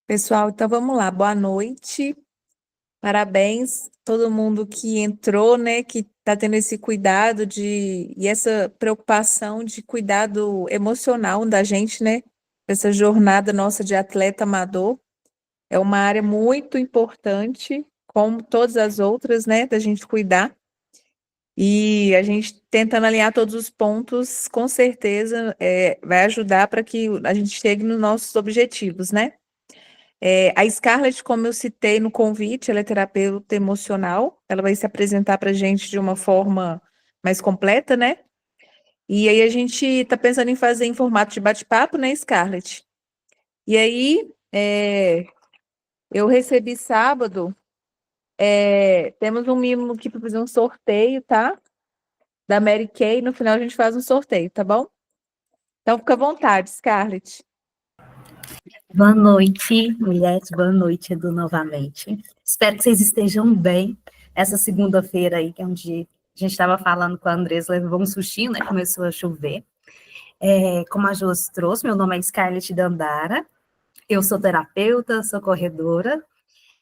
Pessoal, então vamos lá. Boa noite. Parabéns todo mundo que entrou, né, que está tendo esse cuidado e essa preocupação de cuidado emocional da gente, né? Essa jornada nossa de atleta amador é uma área muito importante, como todas as outras, né, da gente cuidar. E a gente tentando alinhar todos os pontos, com certeza, vai ajudar para que a gente chegue nos nossos objetivos, né? A Scarlett, como eu citei no convite, ela é terapeuta emocional. Ela vai se apresentar para a gente de uma forma mais completa, né? E aí a gente está pensando em fazer em formato de bate-papo, né, Scarlett? E aí eu recebi sábado, temos um mimo aqui para fazer um sorteio, tá? Da Mary Kay. No final a gente faz um sorteio, tá bom? Então fica à vontade, Scarlett. Boa noite, mulheres. Boa noite, Edu, novamente. Espero que vocês estejam bem. Essa segunda-feira aí, que é onde a gente estava falando com a Andressa, levou um sustinho, né? Começou a chover. Como a Josi trouxe, meu nome é Scarlett Dandara. Eu sou terapeuta, sou corredora.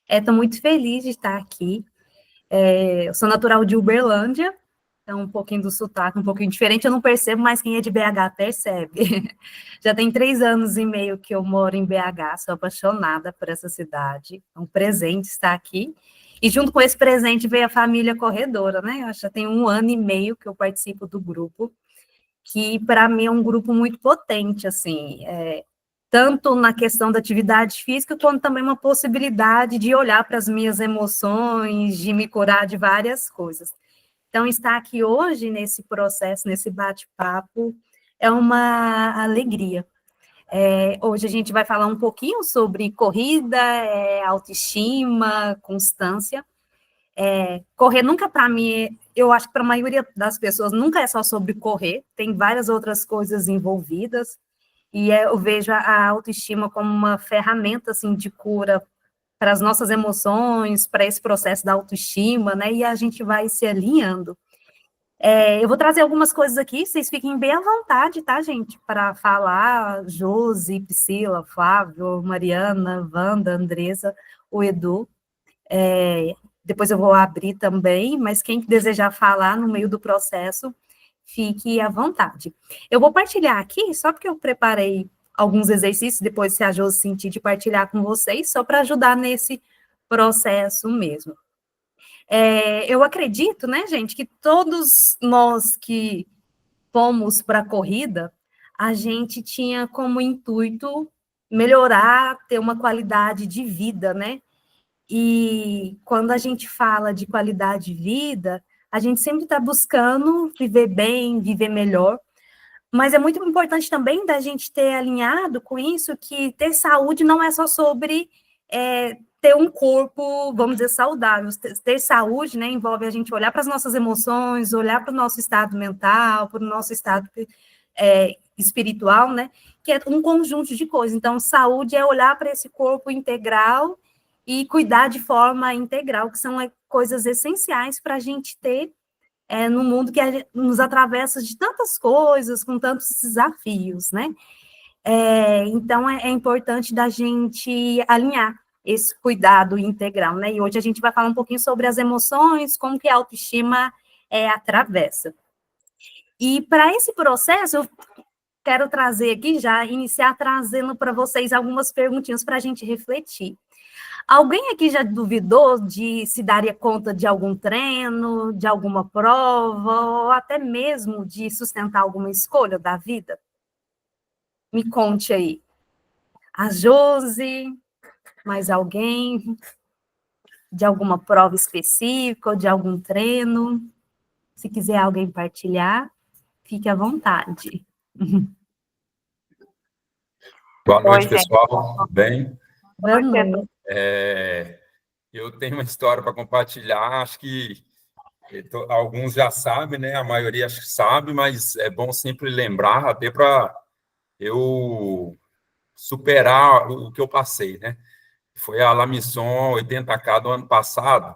Estou muito feliz de estar aqui. Eu sou natural de Uberlândia, então um pouquinho do sotaque, um pouquinho diferente, eu não percebo, mas quem é de BH percebe. Já tem 3 anos e meio que eu moro em BH, sou apaixonada por essa cidade, é um presente estar aqui. E junto com esse presente veio a família corredora, né? Eu acho que já tem 1 ano e meio que eu participo do grupo, que para mim é um grupo muito potente, assim, tanto na questão da atividade física, quanto também uma possibilidade de olhar para as minhas emoções, de me curar de várias coisas. Então, estar aqui hoje nesse processo, nesse bate-papo, é uma alegria. Hoje a gente vai falar um pouquinho sobre corrida, autoestima, constância. Correr nunca para mim, eu acho que para a maioria das pessoas nunca é só sobre correr, tem várias outras coisas envolvidas. E eu vejo a autoestima como uma ferramenta assim de cura para as nossas emoções, para esse processo da autoestima, né? E a gente vai se alinhando. Eu vou trazer algumas coisas aqui, vocês fiquem bem à vontade, tá, gente? Para falar, Josi, Priscila, Flávio, Mariana, Wanda, Andresa, o Edu. Depois eu vou abrir também, mas quem desejar falar no meio do processo, fique à vontade. Eu vou partilhar aqui, só porque eu preparei alguns exercícios, depois se a Josi sentir de partilhar com vocês, só para ajudar nesse processo mesmo. Eu acredito, né, gente, que todos nós que fomos para a corrida, a gente tinha como intuito melhorar, ter uma qualidade de vida, né? E quando a gente fala de qualidade de vida, a gente sempre está buscando viver bem, viver melhor, mas é muito importante também da gente ter alinhado com isso que ter saúde não é só sobre ter um corpo, vamos dizer, saudável. Ter saúde, né, envolve a gente olhar para as nossas emoções, olhar para o nosso estado mental, para o nosso estado espiritual, né, que é um conjunto de coisas. Então, saúde é olhar para esse corpo integral e cuidar de forma integral, que são coisas essenciais para a gente ter no mundo que nos atravessa de tantas coisas, com tantos desafios, né? Então, é importante da gente alinhar esse cuidado integral, né? E hoje a gente vai falar um pouquinho sobre as emoções, como que a autoestima atravessa. E para esse processo, eu quero trazer aqui, já iniciar trazendo para vocês algumas perguntinhas para a gente refletir. Alguém aqui já duvidou de se daria conta de algum treino, de alguma prova, ou até mesmo de sustentar alguma escolha da vida? Me conte aí. A Josi, mais alguém? De alguma prova específica, ou de algum treino? Se quiser alguém partilhar, fique à vontade. Boa Oi, noite, gente. pessoal. Bem? Boa noite. Eu tenho uma história para compartilhar. Acho que alguns já sabem, né? A maioria acho que sabe, mas é bom sempre lembrar, até para eu superar o que eu passei, né? Foi a Lamisson 80K do ano passado.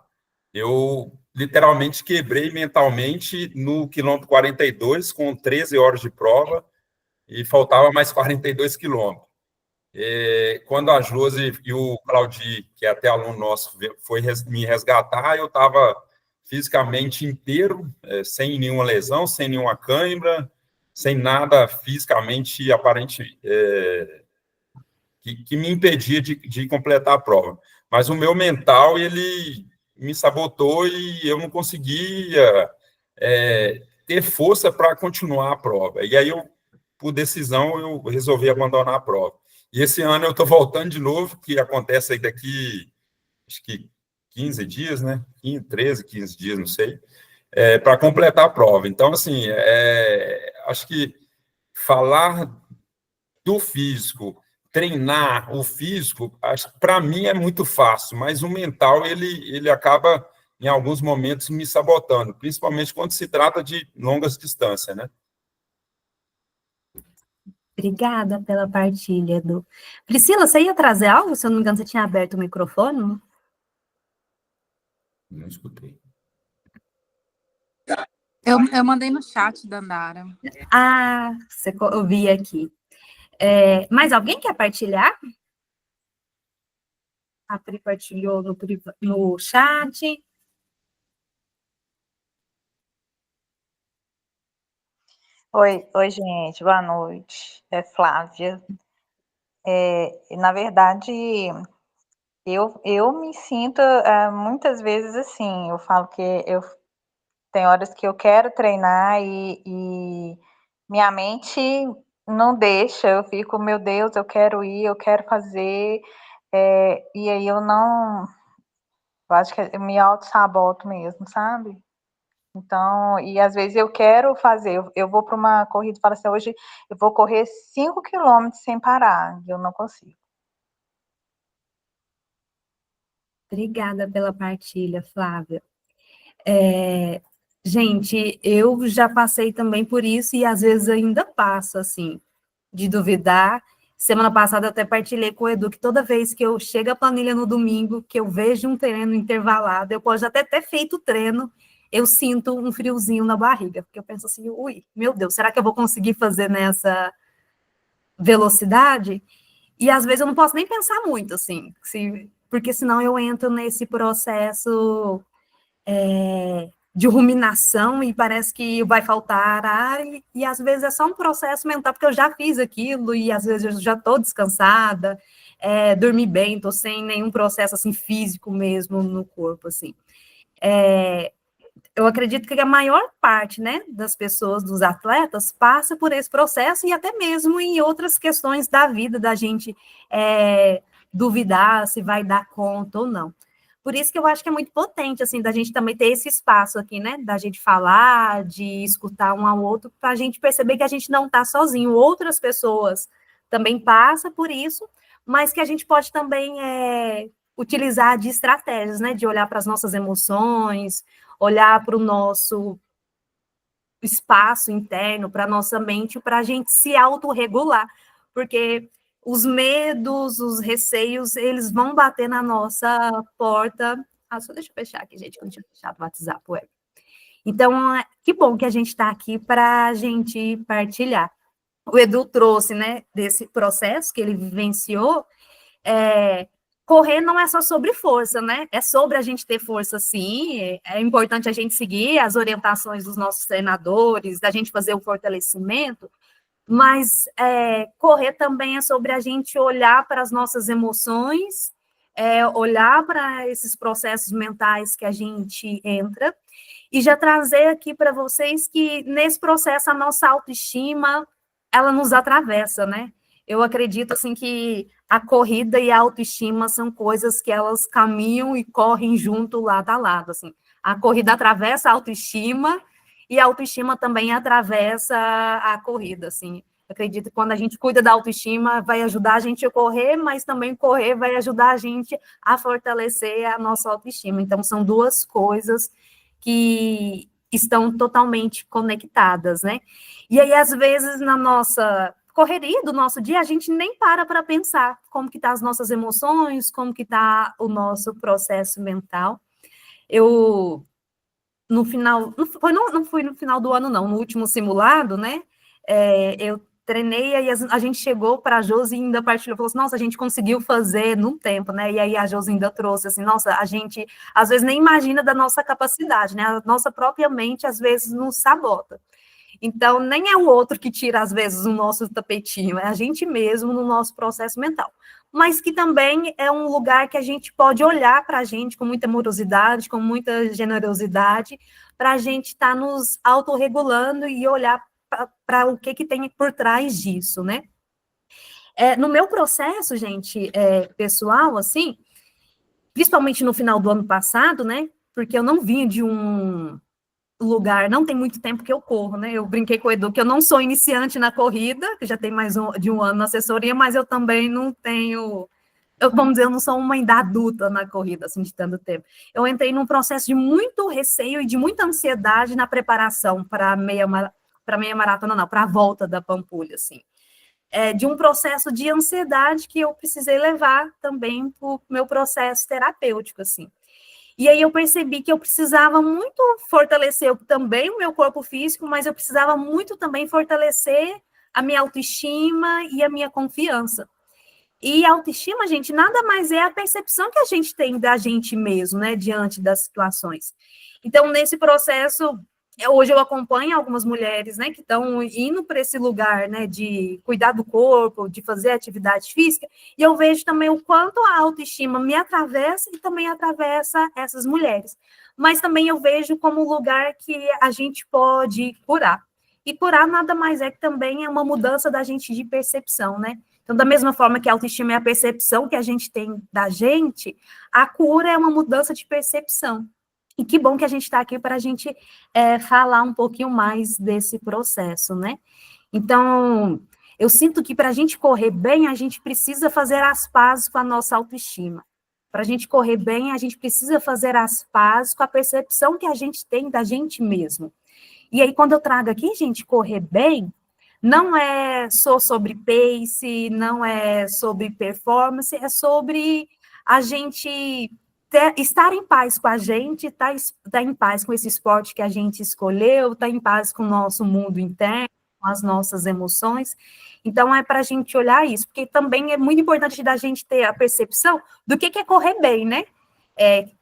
Eu literalmente quebrei mentalmente no quilômetro 42, com 13 horas de prova, e faltava mais 42 quilômetros. Quando a Josi e o Claudi, que é até aluno nosso, foi me resgatar, eu estava fisicamente inteiro, sem nenhuma lesão, sem nenhuma cãibra, sem nada fisicamente aparente que me impedia de completar a prova. Mas o meu mental, ele me sabotou e eu não conseguia ter força para continuar a prova. E aí, por decisão, eu resolvi abandonar a prova. E esse ano eu estou voltando de novo, que acontece aí daqui, acho que 15 dias, né? 13, 15 dias, não sei, para completar a prova. Então, assim, acho que falar do físico, treinar o físico, para mim é muito fácil, mas o mental, ele acaba, em alguns momentos, me sabotando, principalmente quando se trata de longas distâncias, né? Obrigada pela partilha, Edu. Priscila, você ia trazer algo? Se eu não me engano, você tinha aberto o microfone? Não escutei. Eu mandei no chat da Nara. Ah, eu vi aqui. Mais alguém quer partilhar? A Pri partilhou no chat. Oi, gente, boa noite. É Flávia. Na verdade, eu me sinto muitas vezes assim, eu falo que tem horas que eu quero treinar e minha mente não deixa, eu fico, meu Deus, eu quero ir, eu quero fazer, e aí eu acho que eu me auto-saboto mesmo, sabe? Então, e às vezes eu quero fazer, eu vou para uma corrida e falo assim, hoje eu vou correr 5 quilômetros sem parar, e eu não consigo. Obrigada pela partilha, Flávia. Gente, eu já passei também por isso e às vezes ainda passo, assim, de duvidar. Semana passada eu até partilhei com o Edu que toda vez que eu chego à planilha no domingo, que eu vejo um treino intervalado, eu posso até ter feito o treino, eu sinto um friozinho na barriga, porque eu penso assim, ui, meu Deus, será que eu vou conseguir fazer nessa velocidade? E às vezes eu não posso nem pensar muito, assim, porque senão eu entro nesse processo de ruminação e parece que vai faltar ar, e às vezes é só um processo mental, porque eu já fiz aquilo e às vezes eu já estou descansada, dormi bem, estou sem nenhum processo assim físico mesmo no corpo, assim. Eu acredito que a maior parte, né, das pessoas, dos atletas, passa por esse processo e até mesmo em outras questões da vida, da gente duvidar se vai dar conta ou não. Por isso que eu acho que é muito potente, assim, da gente também ter esse espaço aqui, né, da gente falar, de escutar um ao outro, para a gente perceber que a gente não está sozinho, outras pessoas também passam por isso, mas que a gente pode também utilizar de estratégias, né, de olhar para as nossas emoções, olhar para o nosso espaço interno, para a nossa mente, para a gente se autorregular, porque os medos, os receios, eles vão bater na nossa porta. Só deixa eu fechar aqui, gente, que eu não tinha fechado o WhatsApp. Então, que bom que a gente está aqui para a gente partilhar. O Edu trouxe, né, desse processo que ele vivenciou, correr não é só sobre força, né? É sobre a gente ter força, sim. É importante a gente seguir as orientações dos nossos treinadores, da gente fazer o fortalecimento, mas correr também é sobre a gente olhar para as nossas emoções, olhar para esses processos mentais que a gente entra, e já trazer aqui para vocês que nesse processo a nossa autoestima, ela nos atravessa, né? Eu acredito, assim, que a corrida e a autoestima são coisas que elas caminham e correm junto, lado a lado, assim. A corrida atravessa a autoestima e a autoestima também atravessa a corrida, assim. Eu acredito que quando a gente cuida da autoestima, vai ajudar a gente a correr, mas também correr vai ajudar a gente a fortalecer a nossa autoestima. Então, são duas coisas que estão totalmente conectadas, né? E aí, às vezes, na nossa correria do nosso dia, a gente nem para pensar como que tá as nossas emoções, como que tá o nosso processo mental. Eu, no final, não fui no final do ano, não, no último simulado, né, eu treinei, e aí a gente chegou para a Josi e ainda partilhou, falou assim, nossa, a gente conseguiu fazer num tempo, né? E aí a Josi ainda trouxe assim, nossa, a gente às vezes nem imagina da nossa capacidade, né? A nossa própria mente às vezes nos sabota. Então, nem é o outro que tira, às vezes, o nosso tapetinho, é a gente mesmo no nosso processo mental. Mas que também é um lugar que a gente pode olhar para a gente com muita amorosidade, com muita generosidade, para a gente estar nos autorregulando e olhar para o que tem por trás disso, né? No meu processo, gente, pessoal, assim, principalmente no final do ano passado, né? Porque eu não vinha de um lugar, não tem muito tempo que eu corro, né? Eu brinquei com o Edu que eu não sou iniciante na corrida, que já tem mais de um ano na assessoria, mas eu também não tenho, vamos dizer, eu não sou uma ainda adulta na corrida, assim, de tanto tempo. Eu entrei num processo de muito receio e de muita ansiedade na preparação para meia maratona, não, para a volta da Pampulha, assim. De um processo de ansiedade que eu precisei levar também para o meu processo terapêutico, assim. E aí eu percebi que eu precisava muito fortalecer também o meu corpo físico, mas eu precisava muito também fortalecer a minha autoestima e a minha confiança. E a autoestima, gente, nada mais é a percepção que a gente tem da gente mesmo, né, diante das situações. Então, nesse processo, hoje eu acompanho algumas mulheres, né, que estão indo para esse lugar, né, de cuidar do corpo, de fazer atividade física, e eu vejo também o quanto a autoestima me atravessa e também atravessa essas mulheres. Mas também eu vejo como um lugar que a gente pode curar. E curar nada mais é que também é uma mudança da gente de percepção, né? Então, da mesma forma que a autoestima é a percepção que a gente tem da gente, a cura é uma mudança de percepção. E que bom que a gente está aqui para a gente falar um pouquinho mais desse processo, né? Então, eu sinto que para a gente correr bem, a gente precisa fazer as pazes com a nossa autoestima. Para a gente correr bem, a gente precisa fazer as pazes com a percepção que a gente tem da gente mesmo. E aí, quando eu trago aqui, gente, correr bem, não é só sobre pace, não é sobre performance, é sobre a gente estar em paz com a gente, estar em paz com esse esporte que a gente escolheu, estar em paz com o nosso mundo interno, com as nossas emoções. Então, é para a gente olhar isso, porque também é muito importante da gente ter a percepção do que é correr bem, né?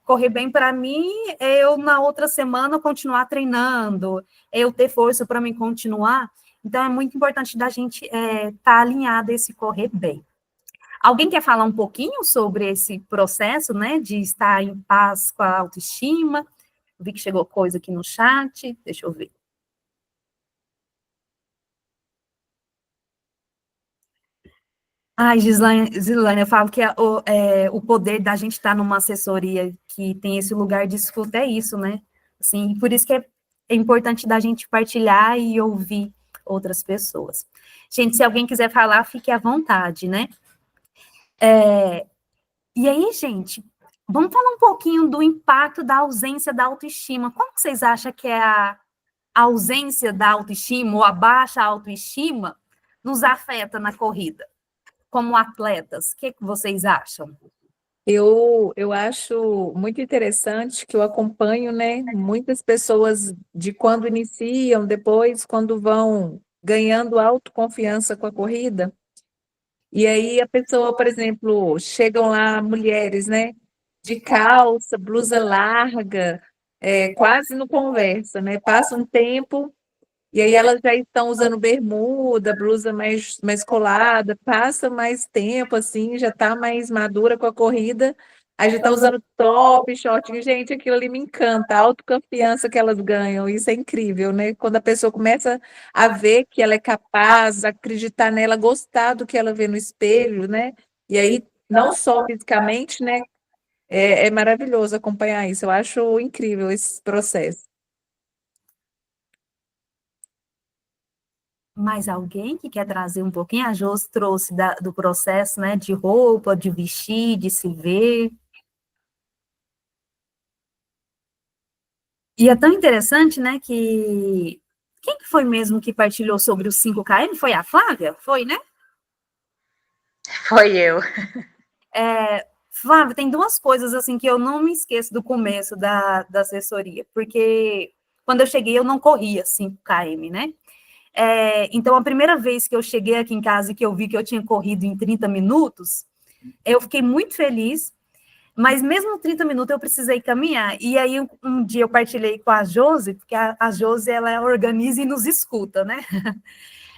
Correr bem para mim é eu, na outra semana, continuar treinando, é eu ter força para mim continuar. Então, é muito importante da gente estar alinhado a esse correr bem. Alguém quer falar um pouquinho sobre esse processo, né, de estar em paz com a autoestima? Eu vi que chegou coisa aqui no chat, deixa eu ver. Ai, Gislaine, eu falo que o poder da gente estar numa assessoria que tem esse lugar de escuta é isso, né? Assim, por isso que é importante da gente partilhar e ouvir outras pessoas. Gente, se alguém quiser falar, fique à vontade, né? E aí, gente, vamos falar um pouquinho do impacto da ausência da autoestima. Como que vocês acham que é a ausência da autoestima ou a baixa autoestima nos afeta na corrida? Como atletas, o que vocês acham? Eu acho muito interessante que eu acompanho, né, muitas pessoas de quando iniciam, depois quando vão ganhando autoconfiança com a corrida. E aí a pessoa, por exemplo, chegam lá mulheres, né, de calça, blusa larga, quase não conversa, né? Passa um tempo e aí elas já estão usando bermuda, blusa mais colada, passa mais tempo, assim, já está mais madura com a corrida, aí já está usando top, short. Gente, aquilo ali me encanta, a autoconfiança que elas ganham, isso é incrível, né? Quando a pessoa começa a ver que ela é capaz, acreditar nela, gostar do que ela vê no espelho, né? E aí, não só fisicamente, né? É maravilhoso acompanhar isso, eu acho incrível esse processo. Mais alguém que quer trazer um pouquinho? A Jos trouxe do processo, né, de roupa, de vestir, de se ver. E é tão interessante, né, que... Quem que foi mesmo que partilhou sobre os 5 km? Foi a Flávia? Foi, né? Foi eu. Flávia, tem duas coisas, assim, que eu não me esqueço do começo da assessoria, porque quando eu cheguei eu não corria 5 km, né? Então, a primeira vez que eu cheguei aqui em casa e que eu vi que eu tinha corrido em 30 minutos, eu fiquei muito feliz, mas mesmo 30 minutos eu precisei caminhar. E aí, um dia eu partilhei com a Josi, porque a Josi, ela organiza e nos escuta, né?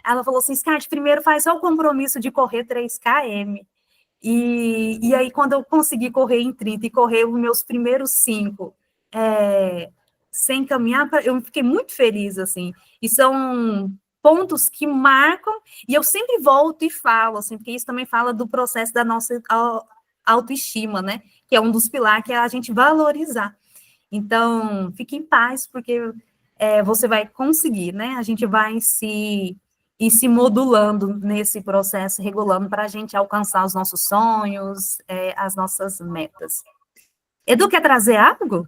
Ela falou assim, Scarlett, primeiro faz só o compromisso de correr 3 km. E aí, quando eu consegui correr em 30 e correr os meus primeiros 5, sem caminhar, eu fiquei muito feliz, assim. E são pontos que marcam, e eu sempre volto e falo, assim, porque isso também fala do processo da nossa autoestima, né? Que é um dos pilares que é a gente valorizar. Então, fique em paz, porque você vai conseguir, né? A gente vai ir se modulando nesse processo, regulando para a gente alcançar os nossos sonhos, as nossas metas. Edu, quer trazer algo?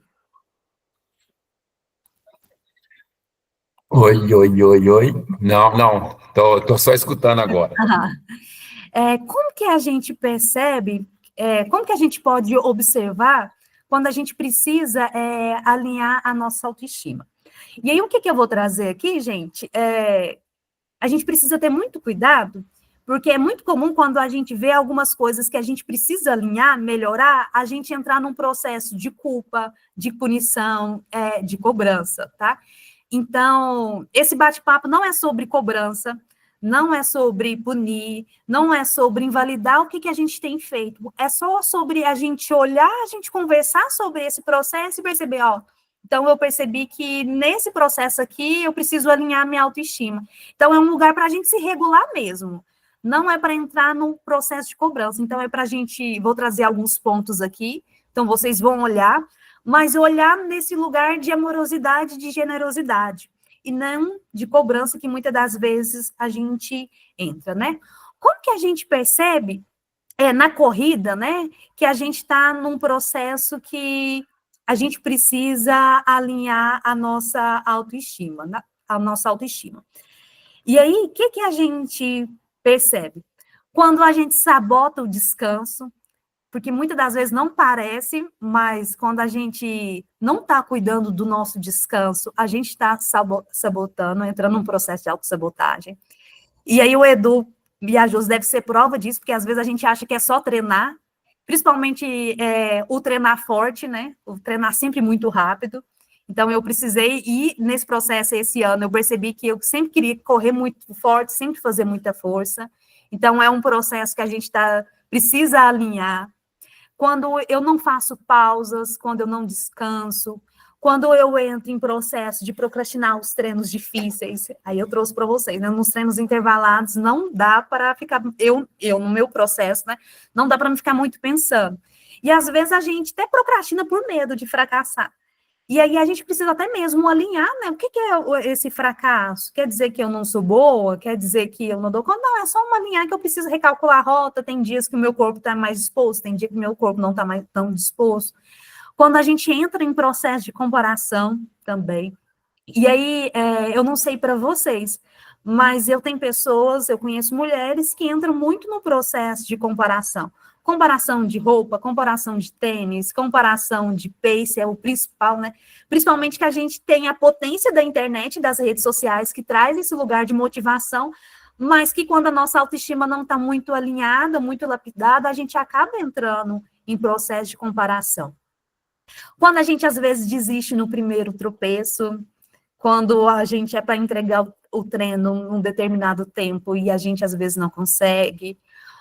Oi, oi, oi, oi. Não, tô só escutando agora. Como que a gente percebe, como que a gente pode observar quando a gente precisa alinhar a nossa autoestima? E aí, o que eu vou trazer aqui, gente? A gente precisa ter muito cuidado, porque é muito comum quando a gente vê algumas coisas que a gente precisa alinhar, melhorar, a gente entrar num processo de culpa, de punição, de cobrança, tá? Então, esse bate-papo não é sobre cobrança, não é sobre punir, não é sobre invalidar o que a gente tem feito, é só sobre a gente olhar, a gente conversar sobre esse processo e perceber, ó, então eu percebi que nesse processo aqui eu preciso alinhar minha autoestima. Então é um lugar para a gente se regular mesmo, não é para entrar num processo de cobrança, então é para a gente, vou trazer alguns pontos aqui, então vocês vão olhar, mas olhar nesse lugar de amorosidade, de generosidade, e não de cobrança que muitas das vezes a gente entra, né? Como que a gente percebe, na corrida, né, que a gente está num processo que a gente precisa alinhar a nossa autoestima, a nossa autoestima. E aí, o que a gente percebe? Quando a gente sabota o descanso, porque muitas das vezes não parece, mas quando a gente não está cuidando do nosso descanso, a gente está sabotando, entrando num processo de autossabotagem. E aí o Edu e a Josi deve ser prova disso, porque às vezes a gente acha que é só treinar, principalmente o treinar forte, né? O treinar sempre muito rápido. Então, eu precisei ir nesse processo esse ano, eu percebi que eu sempre queria correr muito forte, sempre fazer muita força. Então, é um processo que a gente precisa alinhar. Quando eu não faço pausas, quando eu não descanso, quando eu entro em processo de procrastinar os treinos difíceis, aí eu trouxe para vocês, né? Nos treinos intervalados não dá para ficar, eu no meu processo, né? Não dá para me ficar muito pensando. E às vezes a gente até procrastina por medo de fracassar. E aí a gente precisa até mesmo alinhar, né? O que é esse fracasso? Quer dizer que eu não sou boa? Quer dizer que eu não dou conta? Não, é só uma alinhar que eu preciso recalcular a rota. Tem dias que o meu corpo está mais disposto, tem dia que o meu corpo não está mais tão disposto. Quando a gente entra em processo de comparação também. E aí, eu não sei para vocês, mas eu conheço mulheres que entram muito no processo de comparação. Comparação de roupa, comparação de tênis, comparação de pace, é o principal, né? Principalmente que a gente tem a potência da internet, das redes sociais, que traz esse lugar de motivação, mas que quando a nossa autoestima não está muito alinhada, muito lapidada, a gente acaba entrando em processo de comparação. Quando a gente, às vezes, desiste no primeiro tropeço, quando a gente é para entregar o treino num determinado tempo e a gente, às vezes, não consegue,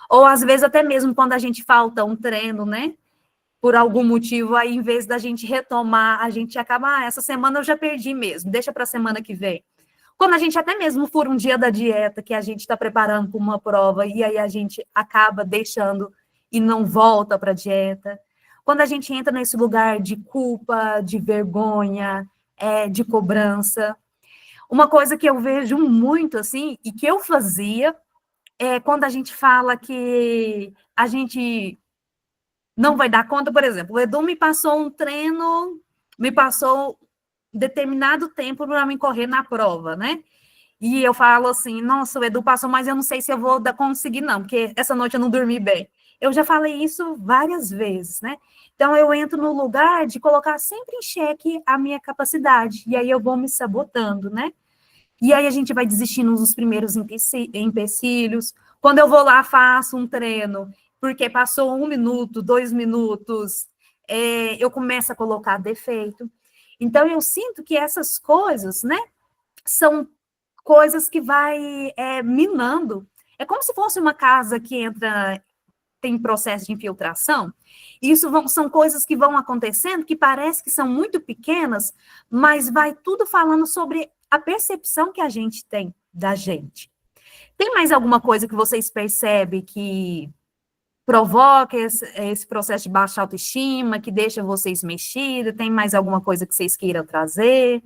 ou, às vezes, até mesmo quando a gente falta um treino, né? Por algum motivo, aí, em vez da gente retomar, a gente acaba, essa semana eu já perdi mesmo, deixa para a semana que vem. Quando a gente até mesmo for um dia da dieta, que a gente está preparando para uma prova, e aí a gente acaba deixando e não volta para a dieta. Quando a gente entra nesse lugar de culpa, de vergonha, de cobrança. Uma coisa que eu vejo muito, assim, e que eu fazia, quando a gente fala que a gente não vai dar conta, por exemplo, o Edu me passou um treino, me passou determinado tempo para me correr na prova, né? E eu falo assim, nossa, o Edu passou, mas eu não sei se eu vou conseguir não, porque essa noite eu não dormi bem. Eu já falei isso várias vezes, né? Então, eu entro no lugar de colocar sempre em xeque a minha capacidade, e aí eu vou me sabotando, né? E aí a gente vai desistindo nos primeiros empecilhos. Quando eu vou lá, faço um treino, porque passou 1 minuto, 2 minutos, eu começo a colocar defeito. Então, eu sinto que essas coisas, né, são coisas que vai minando. É como se fosse uma casa que tem processo de infiltração. Isso são coisas que vão acontecendo, que parece que são muito pequenas, mas vai tudo falando sobre a percepção que a gente tem da gente. Tem mais alguma coisa que vocês percebem que provoca esse processo de baixa autoestima, que deixa vocês mexidos? Tem mais alguma coisa que vocês queiram trazer?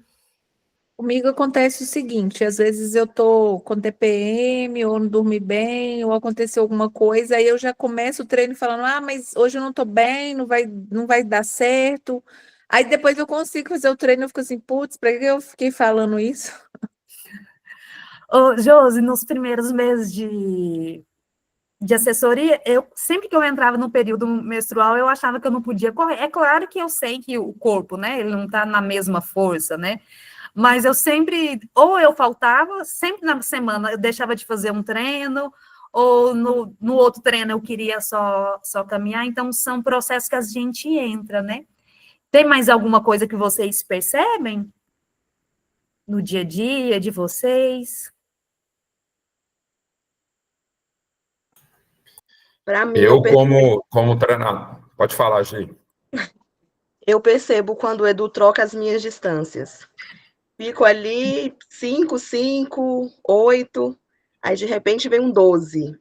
Comigo acontece o seguinte, às vezes eu tô com TPM, ou não dormi bem, ou aconteceu alguma coisa, aí eu já começo o treino falando, mas hoje eu não tô bem, não vai dar certo. Aí depois eu consigo fazer o treino, eu fico assim, putz, pra que eu fiquei falando isso? Ô, Josi, nos primeiros meses de assessoria, sempre que eu entrava no período menstrual, eu achava que eu não podia correr. É claro que eu sei que o corpo, né, ele não tá na mesma força, né, mas eu sempre, ou eu faltava, sempre na semana eu deixava de fazer um treino, ou no outro treino eu queria só caminhar, então são processos que a gente entra, né. Tem mais alguma coisa que vocês percebem no dia a dia de vocês? Para mim, Eu, como treinador, pode falar, Gi. eu percebo quando o Edu troca as minhas distâncias. Fico ali 5, 5, 8, aí de repente vem um 12.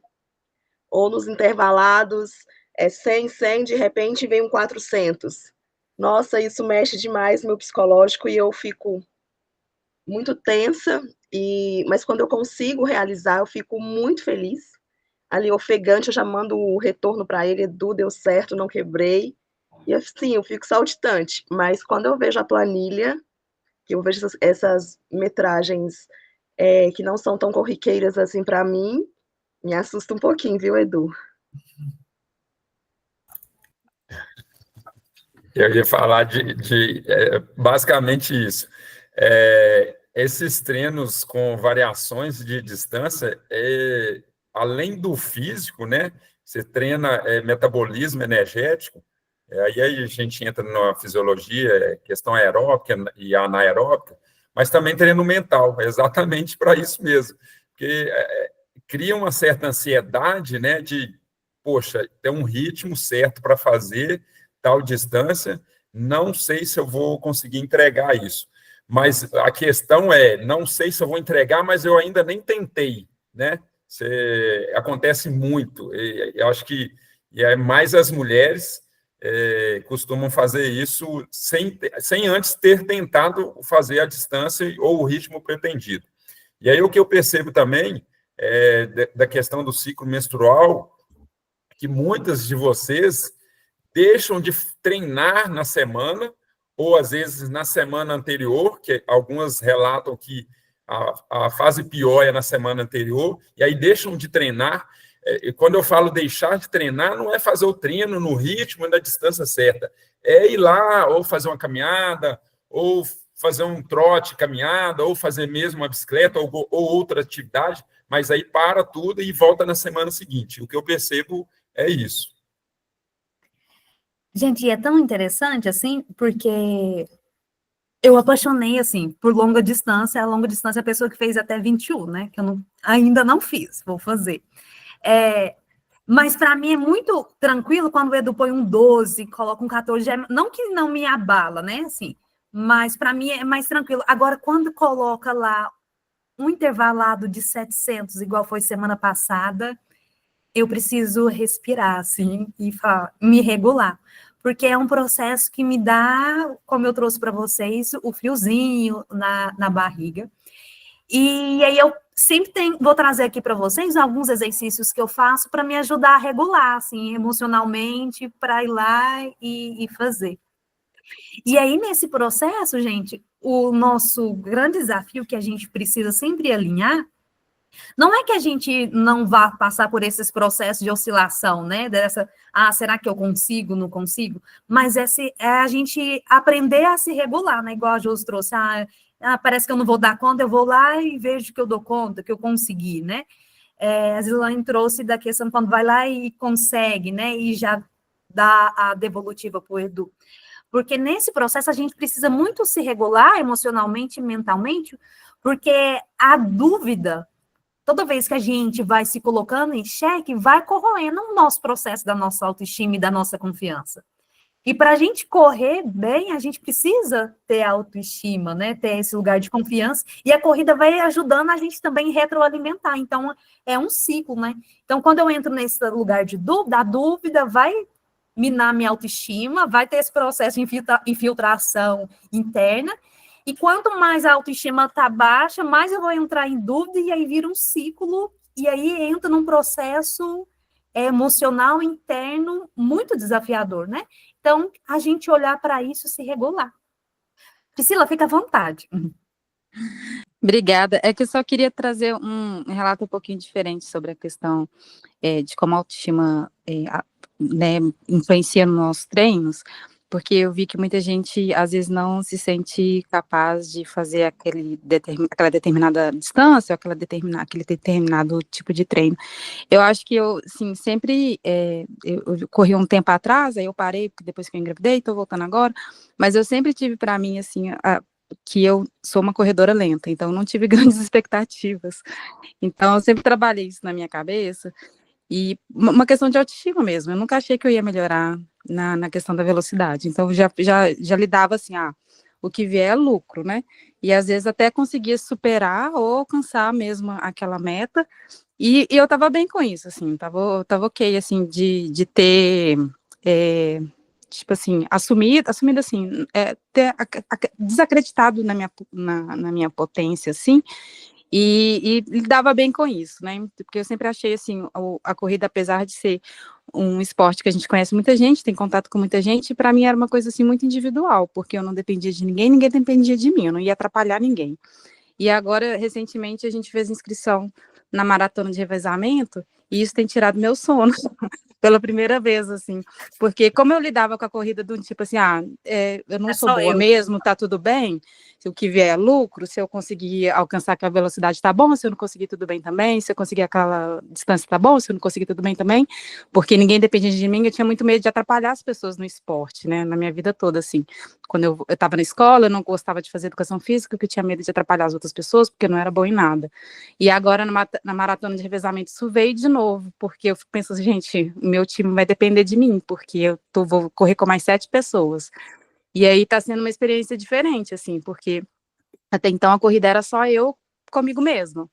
Ou nos intervalados, 100, 100, de repente vem um 400. Nossa, isso mexe demais no meu psicológico e eu fico muito tensa, mas quando eu consigo realizar, eu fico muito feliz. Ali, ofegante, eu já mando o retorno para ele, Edu, deu certo, não quebrei. E assim, eu fico saltitante, mas quando eu vejo a planilha, que eu vejo essas metragens que não são tão corriqueiras assim para mim, me assusta um pouquinho, viu, Edu? Eu ia falar de basicamente isso. Esses treinos com variações de distância, além do físico, né? Você treina metabolismo energético, aí a gente entra na fisiologia, questão aeróbica e anaeróbica, mas também treino mental, exatamente para isso mesmo. Porque cria uma certa ansiedade, né? De, poxa, tem um ritmo certo para fazer tal distância, não sei se eu vou conseguir entregar isso. Mas a questão não sei se eu vou entregar, mas eu ainda nem tentei, né? Acontece muito. Eu acho que mais as mulheres costumam fazer isso sem antes ter tentado fazer a distância ou o ritmo pretendido. E aí o que eu percebo também da questão do ciclo menstrual, que muitas de vocês deixam de treinar na semana, ou às vezes na semana anterior, que algumas relatam que a fase pior é na semana anterior, e aí deixam de treinar. E quando eu falo deixar de treinar, não é fazer o treino no ritmo e na distância certa, é ir lá, ou fazer uma caminhada, ou fazer um trote, caminhada, ou fazer mesmo uma bicicleta, ou outra atividade, mas aí para tudo e volta na semana seguinte. O que eu percebo é isso. Gente, é tão interessante, assim, porque eu apaixonei, assim, por longa distância. A longa distância é a pessoa que fez até 21, né? Que eu ainda não fiz, vou fazer. Mas para mim é muito tranquilo quando o Edu põe um 12, coloca um 14, não que não me abala, né? Assim, mas para mim é mais tranquilo. Agora, quando coloca lá um intervalado de 700, igual foi semana passada, eu preciso respirar, assim, e me regular, porque é um processo que me dá, como eu trouxe para vocês, o friozinho na barriga. E aí eu sempre vou trazer aqui para vocês alguns exercícios que eu faço para me ajudar a regular, assim, emocionalmente, para ir lá e fazer. E aí, nesse processo, gente, o nosso grande desafio que a gente precisa sempre alinhar não é que a gente não vá passar por esses processos de oscilação, né? Será que eu consigo, não consigo? Mas é a gente aprender a se regular, né? Igual a Josi trouxe, parece que eu não vou dar conta, eu vou lá e vejo que eu dou conta, que eu consegui, né? A Zilane trouxe da questão quando vai lá e consegue, né? E já dá a devolutiva para o Edu. Porque nesse processo a gente precisa muito se regular emocionalmente e mentalmente, porque a dúvida, toda vez que a gente vai se colocando em xeque, vai corroendo o nosso processo da nossa autoestima e da nossa confiança. E para a gente correr bem, a gente precisa ter autoestima, né? Ter esse lugar de confiança. E a corrida vai ajudando a gente também a retroalimentar. Então, é um ciclo, né? Então, quando eu entro nesse lugar de dúvida, a dúvida vai minar minha autoestima, vai ter esse processo de infiltração interna. E quanto mais a autoestima está baixa, mais eu vou entrar em dúvida e aí vira um ciclo. E aí entra num processo emocional interno muito desafiador, né? Então, a gente olhar para isso e se regular. Priscila, fica à vontade. Obrigada. É que eu só queria trazer um relato um pouquinho diferente sobre a questão de como a autoestima né, influencia nos nossos treinos, porque eu vi que muita gente, às vezes, não se sente capaz de fazer aquela determinada distância, ou aquele determinado tipo de treino. Eu acho que eu, assim, sempre, eu corri um tempo atrás, aí eu parei, depois que eu engravidei, estou voltando agora, mas eu sempre tive para mim, assim, que eu sou uma corredora lenta, então não tive grandes expectativas. Então, eu sempre trabalhei isso na minha cabeça, e uma questão de autoestima mesmo, eu nunca achei que eu ia melhorar na questão da velocidade, então eu já lidava assim, o que vier é lucro, né? E às vezes até conseguia superar ou alcançar mesmo aquela meta, e eu estava bem com isso, assim, tava ok, assim, de ter, tipo assim, assumido assim, ter desacreditado na minha potência, assim, e lidava bem com isso, né? Porque eu sempre achei, assim, a corrida, apesar de ser um esporte que a gente conhece muita gente, tem contato com muita gente, para mim era uma coisa, assim, muito individual, porque eu não dependia de ninguém, ninguém dependia de mim, eu não ia atrapalhar ninguém. E agora, recentemente, a gente fez inscrição na maratona de revezamento, e isso tem tirado meu sono, pela primeira vez, assim, porque como eu lidava com a corrida do tipo assim, eu não sou boa mesmo, tá tudo bem, se o que vier é lucro, se eu conseguir alcançar aquela velocidade tá bom, se eu não conseguir tudo bem também, se eu conseguir aquela distância tá bom, se eu não conseguir tudo bem também, porque ninguém dependia de mim, eu tinha muito medo de atrapalhar as pessoas no esporte, né, na minha vida toda, assim, quando eu estava na escola, eu não gostava de fazer educação física, porque eu tinha medo de atrapalhar as outras pessoas, porque eu não era boa em nada, e agora na maratona de revezamento isso veio de novo, porque eu fico pensando, gente, meu time vai depender de mim, porque vou correr com mais 7 pessoas. E aí tá sendo uma experiência diferente, assim, porque até então a corrida era só eu comigo mesma.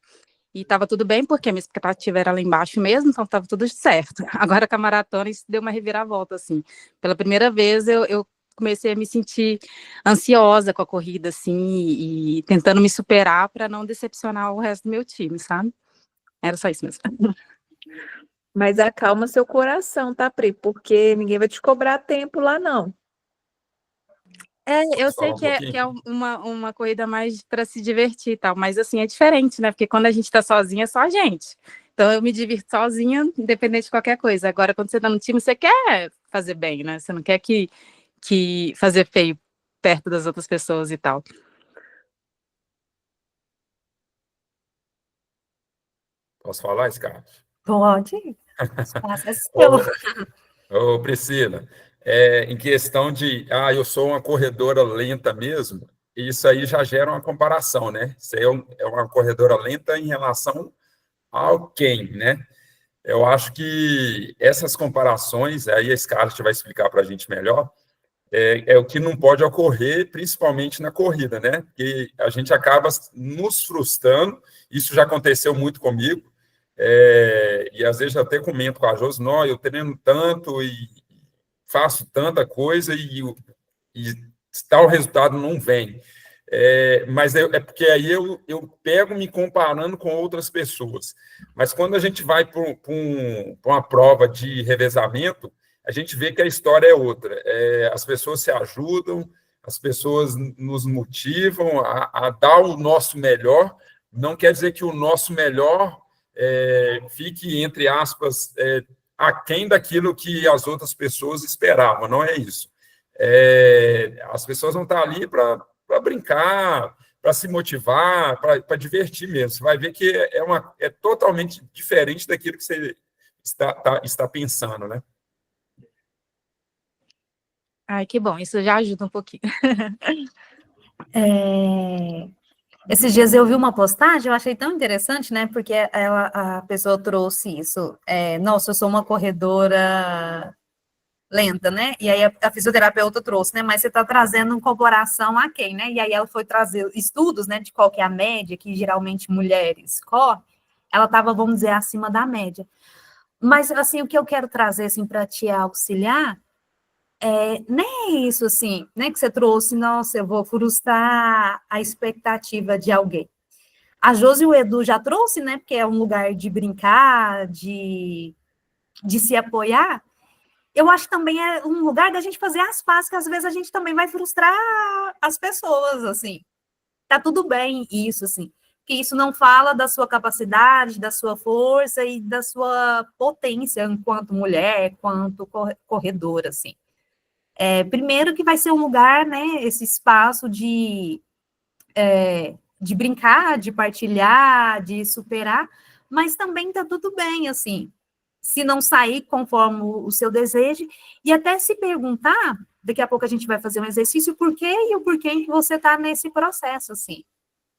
E tava tudo bem, porque a minha expectativa era lá embaixo mesmo, então tava tudo certo. Agora com a maratona isso deu uma reviravolta, assim. Pela primeira vez eu comecei a me sentir ansiosa com a corrida, assim, e tentando me superar para não decepcionar o resto do meu time, sabe? Era só isso mesmo. Mas acalma seu coração, tá, Pri? Porque ninguém vai te cobrar tempo lá, não. Eu sei que é uma corrida mais para se divertir e tal, mas assim, é diferente, né? Porque quando a gente tá sozinha, é só a gente. Então eu me divirto sozinha, independente de qualquer coisa. Agora, quando você tá no time, você quer fazer bem, né? Você não quer que fazer feio perto das outras pessoas e tal. Posso falar, Scarlett? Pode. O espaço é seu. Ô, Priscila, em questão de, eu sou uma corredora lenta mesmo, isso aí já gera uma comparação, né? Isso aí é uma corredora lenta em relação ao quem, né? Eu acho que essas comparações, aí a Scarlett vai explicar para a gente melhor, é o que não pode ocorrer, principalmente na corrida, né? Porque a gente acaba nos frustrando, isso já aconteceu muito comigo, e às vezes eu até comento com a Josi, não, eu treino tanto e faço tanta coisa e tal resultado não vem. Mas é porque aí eu pego me comparando com outras pessoas. Mas quando a gente vai para uma prova de revezamento, a gente vê que a história é outra. As pessoas se ajudam, as pessoas nos motivam a dar o nosso melhor. Não quer dizer que o nosso melhor fique, entre aspas, aquém daquilo que as outras pessoas esperavam, não é isso. As pessoas vão estar ali para brincar, para se motivar, para divertir mesmo. Você vai ver que é totalmente diferente daquilo que você está pensando, né? Ai, que bom, isso já ajuda um pouquinho. Esses dias eu vi uma postagem, eu achei tão interessante, né? Porque a pessoa trouxe isso. Nossa, eu sou uma corredora lenta, né? E aí a fisioterapeuta trouxe, né? Mas você está trazendo em comparação a quem, né? E aí ela foi trazer estudos, né? De qual que é a média, que geralmente mulheres correm. Ela estava, vamos dizer, acima da média. Mas, assim, o que eu quero trazer, assim, para te auxiliar, nem é isso, assim, né? Que você trouxe, nossa, eu vou frustrar a expectativa de alguém. A Josi e o Edu já trouxe, né? Porque é um lugar de brincar, de se apoiar. Eu acho que também é um lugar da gente fazer as pazes, que às vezes a gente também vai frustrar as pessoas, assim. Tá tudo bem isso, assim. Que isso não fala da sua capacidade, da sua força e da sua potência enquanto mulher, enquanto corredora, assim. Primeiro que vai ser um lugar, né, esse espaço de brincar, de partilhar, de superar, mas também tá tudo bem, assim, se não sair conforme o seu desejo, e até se perguntar, daqui a pouco a gente vai fazer um exercício, por quê e o porquê que você está nesse processo, assim.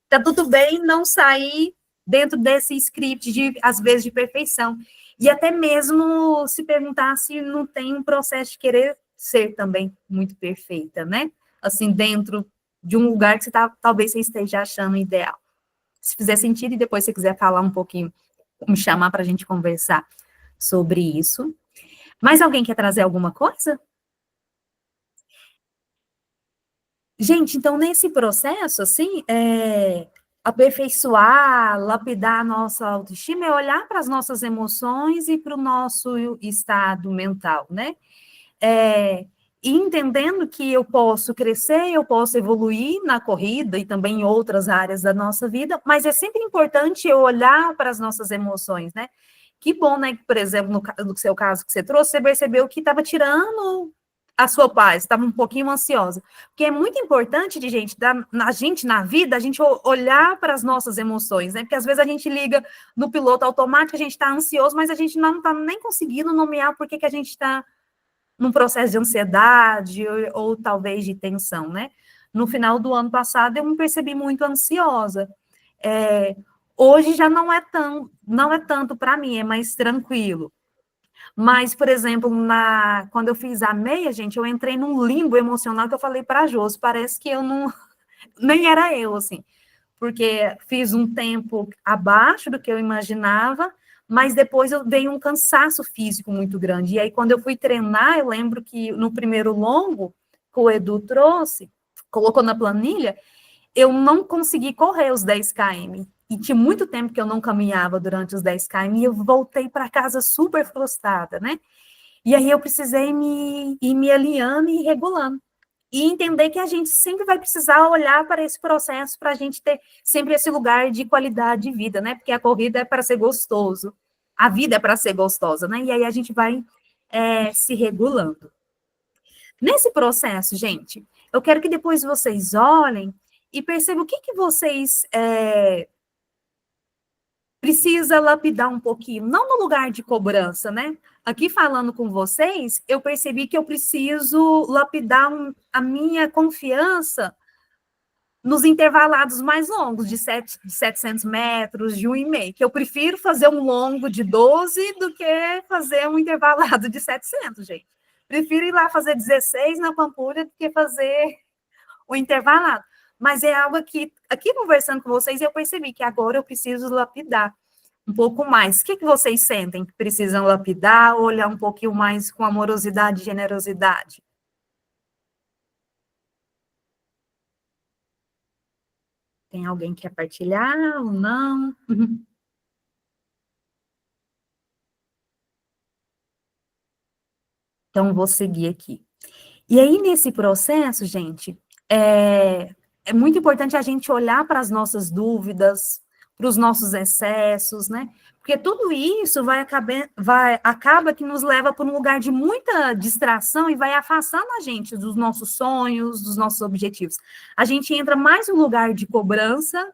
Tá tudo bem não sair dentro desse script, às vezes, de perfeição, e até mesmo se perguntar se não tem um processo de querer ser também muito perfeita, né? Assim, dentro de um lugar que talvez você esteja achando ideal. Se fizer sentido, e depois se quiser falar um pouquinho, me chamar para a gente conversar sobre isso. Mais alguém quer trazer alguma coisa? Gente, então, nesse processo, assim, aperfeiçoar, lapidar a nossa autoestima é olhar para as nossas emoções e para o nosso estado mental, né? E entendendo que eu posso crescer, eu posso evoluir na corrida e também em outras áreas da nossa vida, mas é sempre importante eu olhar para as nossas emoções, né? Que bom, né? Que, por exemplo, no seu caso que você trouxe, você percebeu que estava tirando a sua paz, estava um pouquinho ansiosa. Porque é muito importante, a gente na vida, a gente olhar para as nossas emoções, né? Porque às vezes a gente liga no piloto automático, a gente está ansioso, mas a gente não está nem conseguindo nomear por que a gente está num processo de ansiedade ou talvez de tensão, né? No final do ano passado, eu me percebi muito ansiosa. Hoje já não é tanto para mim, é mais tranquilo. Mas, por exemplo, quando eu fiz a meia, gente, eu entrei num limbo emocional que eu falei para a Josi, parece que eu não, nem era eu, assim, porque fiz um tempo abaixo do que eu imaginava, mas depois eu dei um cansaço físico muito grande. E aí, quando eu fui treinar, eu lembro que no primeiro longo, que o Edu trouxe, colocou na planilha, eu não consegui correr os 10 km. E tinha muito tempo que eu não caminhava durante os 10 km, e eu voltei para casa super frustrada, né? E aí eu precisei ir me alinhando e regulando. E entender que a gente sempre vai precisar olhar para esse processo para a gente ter sempre esse lugar de qualidade de vida, né? Porque a corrida é para ser gostoso, a vida é para ser gostosa, né? E aí a gente vai se regulando. Nesse processo, gente, eu quero que depois vocês olhem e percebam o que vocês precisa lapidar um pouquinho, não no lugar de cobrança, né? Aqui falando com vocês, eu percebi que eu preciso lapidar a minha confiança nos intervalados mais longos, de 700 metros, de 1,5, que eu prefiro fazer um longo de 12 do que fazer um intervalado de 700, gente. Prefiro ir lá fazer 16 na Pampulha do que fazer o intervalado. Mas é algo que, aqui conversando com vocês, eu percebi que agora eu preciso lapidar um pouco mais. O que vocês sentem que precisam lapidar, olhar um pouquinho mais com amorosidade e generosidade? Tem alguém que quer partilhar ou não? Então, vou seguir aqui. E aí, nesse processo, gente, é muito importante a gente olhar para as nossas dúvidas, para os nossos excessos, né? Porque tudo isso acaba que nos leva para um lugar de muita distração e vai afastando a gente dos nossos sonhos, dos nossos objetivos. A gente entra mais no lugar de cobrança,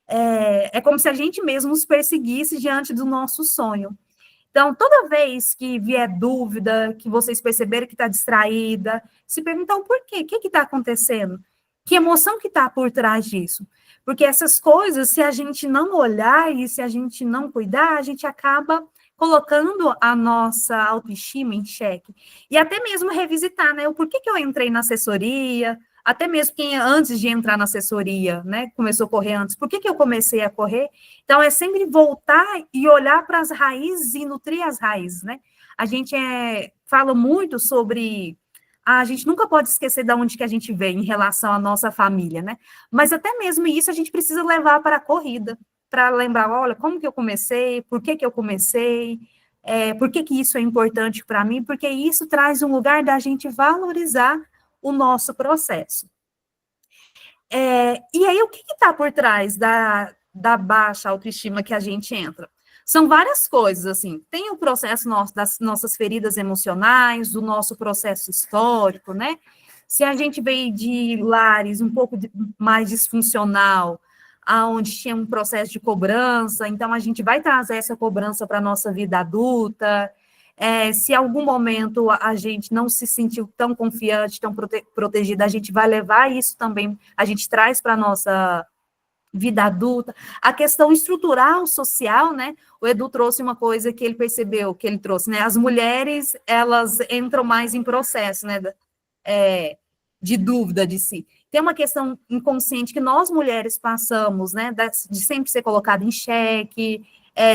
é como se a gente mesmo nos perseguisse diante do nosso sonho. Então, toda vez que vier dúvida, que vocês perceberem que está distraída, se perguntam por quê? O que está acontecendo? Que emoção que está por trás disso? Porque essas coisas, se a gente não olhar e se a gente não cuidar, a gente acaba colocando a nossa autoestima em xeque. E até mesmo revisitar, né? O porquê que eu entrei na assessoria, até mesmo quem antes de entrar na assessoria, né, começou a correr antes, por que eu comecei a correr? Então, é sempre voltar e olhar para as raízes e nutrir as raízes, né? A gente fala muito sobre... a gente nunca pode esquecer de onde que a gente vem em relação à nossa família, né? Mas até mesmo isso a gente precisa levar para a corrida, para lembrar, olha, como que eu comecei, por que eu comecei, por que isso é importante para mim, porque isso traz um lugar da gente valorizar o nosso processo. E aí, o que está por trás da baixa autoestima que a gente entra? São várias coisas, assim, tem o processo das nossas feridas emocionais, do nosso processo histórico, né? Se a gente veio de lares um pouco mais disfuncional, aonde tinha um processo de cobrança, então a gente vai trazer essa cobrança para a nossa vida adulta. Se em algum momento a gente não se sentiu tão confiante, tão protegida, a gente vai levar isso também, a gente traz para a nossa vida adulta. A questão estrutural, social, né? O Edu trouxe uma coisa que ele percebeu, que ele trouxe, né? As mulheres, elas entram mais em processo, né? De dúvida de si. Tem uma questão inconsciente que nós mulheres passamos, né? De sempre ser colocada em xeque,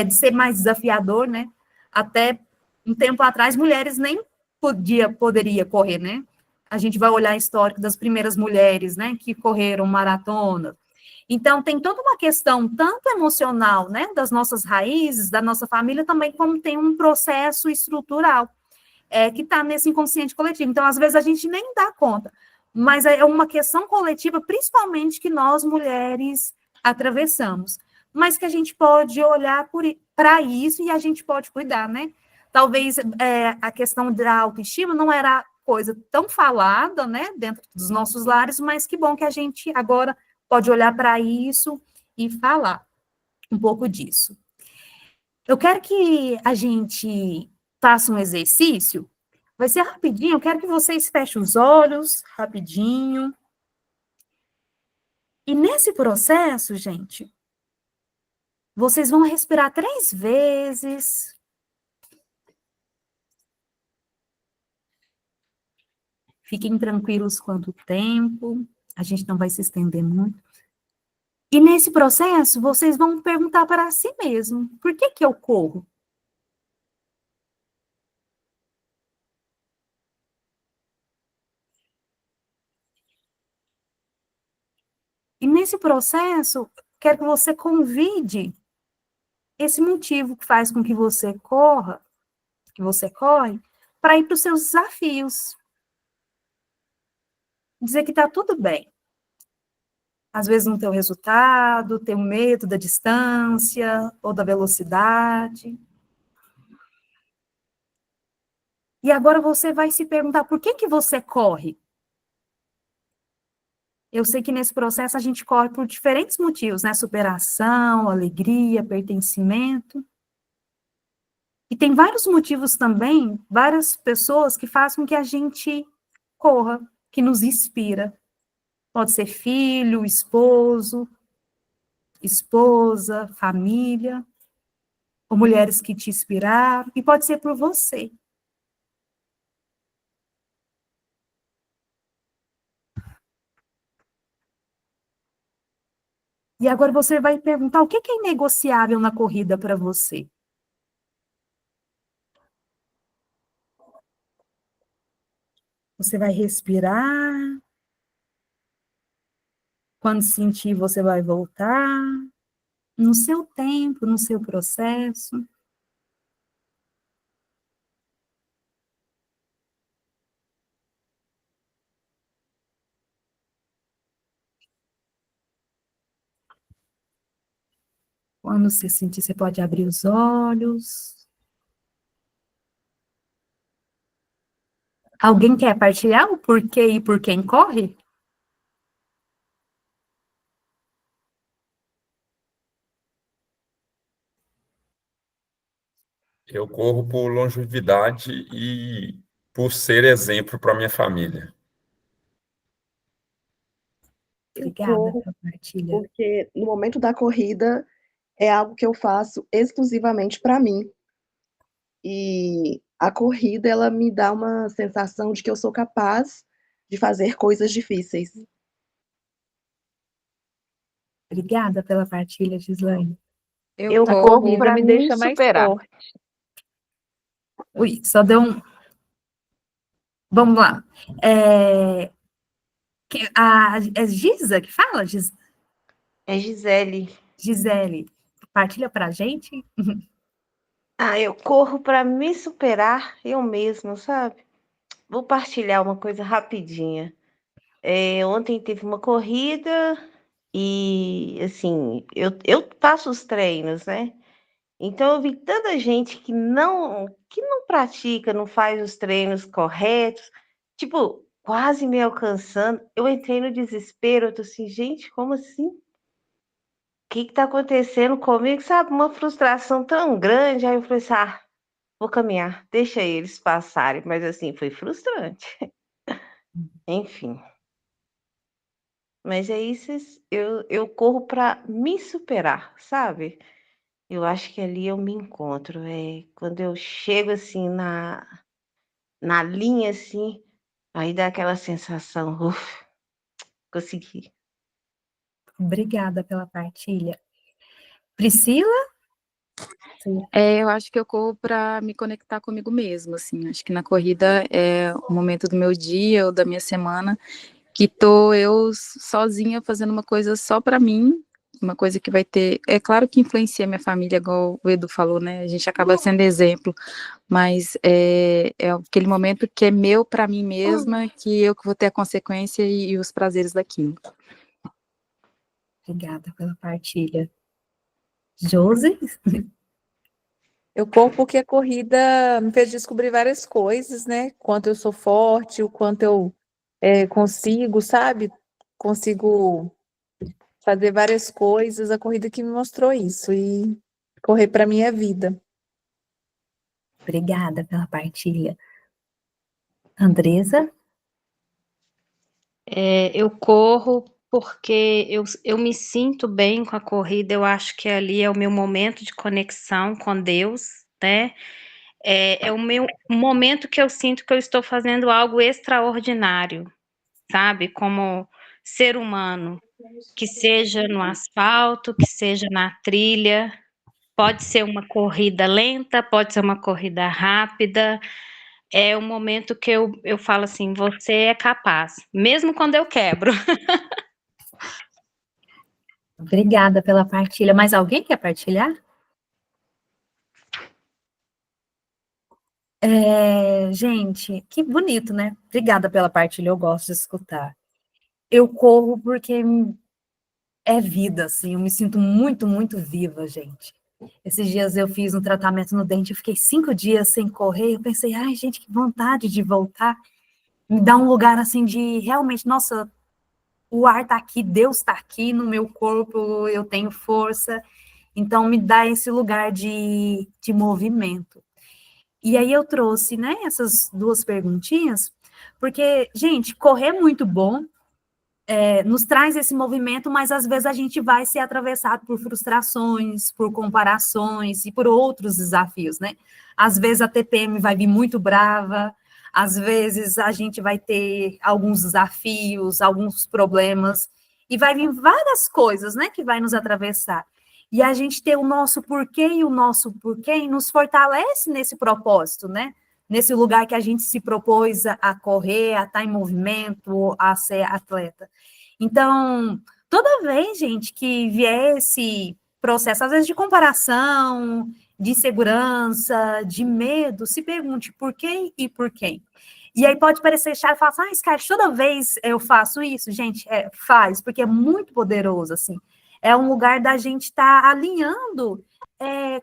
de ser mais desafiador, né? Até um tempo atrás, mulheres nem poderia correr, né? A gente vai olhar o histórico das primeiras mulheres, né? Que correram maratona. Então, tem toda uma questão, tanto emocional, né? Das nossas raízes, da nossa família, também como tem um processo estrutural, que está nesse inconsciente coletivo. Então, às vezes, a gente nem dá conta, mas é uma questão coletiva, principalmente que nós, mulheres, atravessamos, mas que a gente pode olhar para isso e a gente pode cuidar, né? Talvez a questão da autoestima não era coisa tão falada, né, dentro dos nossos lares, mas que bom que a gente agora pode olhar para isso e falar um pouco disso. Eu quero que a gente faça um exercício, vai ser rapidinho, eu quero que vocês fechem os olhos, rapidinho. E nesse processo, gente, vocês vão respirar 3 vezes. Fiquem tranquilos quanto tempo, a gente não vai se estender muito. E nesse processo, vocês vão perguntar para si mesmo, por que eu corro? E nesse processo, quero que você convide esse motivo que faz com que você corra, que você corre, para ir para os seus desafios. Dizer que está tudo bem. Às vezes não tem o resultado, tem o medo da distância ou da velocidade. E agora você vai se perguntar por que você corre? Eu sei que nesse processo a gente corre por diferentes motivos, né? Superação, alegria, pertencimento. E tem vários motivos também, várias pessoas que fazem com que a gente corra, que nos inspira. Pode ser filho, esposo, esposa, família, ou mulheres que te inspiraram, e pode ser por você. E agora você vai perguntar o que é inegociável na corrida para você? Você vai respirar. Quando sentir, você vai voltar. No seu tempo, no seu processo. Quando você sentir, você pode abrir os olhos. Alguém quer partilhar o porquê e por quem corre? Eu corro por longevidade e por ser exemplo para minha família. Eu Obrigada corro pela partilha. porque no momento da corrida é algo que eu faço exclusivamente para mim. E a corrida, ela me dá uma sensação de que eu sou capaz de fazer coisas difíceis. Obrigada pela partilha, Gislaine. Eu A corro corrida para me me deixa mais superar. forte. Ui, só deu um... Vamos lá. É Giza que fala? É Gisele. Gisele, partilha pra gente? Eu corro para me superar eu mesma, sabe? Vou partilhar uma coisa rapidinha. Ontem teve uma corrida e, assim, eu faço os treinos, né? Então eu vi tanta gente que não pratica, não faz os treinos corretos, tipo, quase me alcançando. Eu entrei no desespero, eu tô assim, gente, como assim? O que está acontecendo comigo? Sabe, uma frustração tão grande. Aí eu falei assim, vou caminhar, deixa eles passarem. Mas assim, foi frustrante. Enfim. Mas é isso, eu corro para me superar, sabe? Eu acho que ali eu me encontro. Quando eu chego assim na linha, assim, aí dá aquela sensação, consegui. Obrigada pela partilha. Priscila? Eu acho que eu corro para me conectar comigo mesma, assim. Acho que na corrida é o momento do meu dia ou da minha semana que tô eu sozinha fazendo uma coisa só para mim, uma coisa que vai ter, é claro que influencia minha família, igual o Edu falou, né? A gente acaba sendo exemplo, mas é aquele momento que é meu para mim mesma, que eu que vou ter a consequência e os prazeres daquilo. Obrigada pela partilha. Josi? Eu corro porque a corrida me fez descobrir várias coisas, né? Quanto eu sou forte, o quanto eu consigo, sabe? Consigo fazer várias coisas. A corrida que me mostrou isso e correr para minha vida. Obrigada pela partilha. Andresa? Eu corro porque eu me sinto bem com a corrida, eu acho que ali é o meu momento de conexão com Deus, né? É o meu momento que eu sinto que eu estou fazendo algo extraordinário, sabe? Como ser humano, que seja no asfalto, que seja na trilha, pode ser uma corrida lenta, pode ser uma corrida rápida. É o momento que eu falo assim, você é capaz, mesmo quando eu quebro. Obrigada pela partilha. Mais alguém quer partilhar? Gente, que bonito, né? Obrigada pela partilha, eu gosto de escutar. Eu corro porque é vida, assim, eu me sinto muito, muito viva, gente. Esses dias eu fiz um tratamento no dente, eu fiquei 5 dias sem correr, eu pensei, ai, gente, que vontade de voltar. Me dá um lugar, assim, de realmente, nossa, o ar tá aqui, Deus tá aqui no meu corpo, eu tenho força. Então, me dá esse lugar de movimento. E aí eu trouxe, né, essas duas perguntinhas, porque, gente, correr é muito bom, nos traz esse movimento, mas às vezes a gente vai ser atravessado por frustrações, por comparações e por outros desafios, né? Às vezes a TPM vai vir muito brava, às vezes a gente vai ter alguns desafios, alguns problemas, e vai vir várias coisas, né, que vai nos atravessar. E a gente ter o nosso porquê e o nosso porquê nos fortalece nesse propósito, né? Nesse lugar que a gente se propôs a correr, a estar em movimento, a ser atleta. Então, toda vez, gente, que vier esse processo, às vezes de comparação, de insegurança, de medo, se pergunte por quê e por quem. E aí pode parecer chato e falar assim, Sky, toda vez eu faço isso, gente, faz, porque é muito poderoso, assim. é um lugar da gente estar alinhando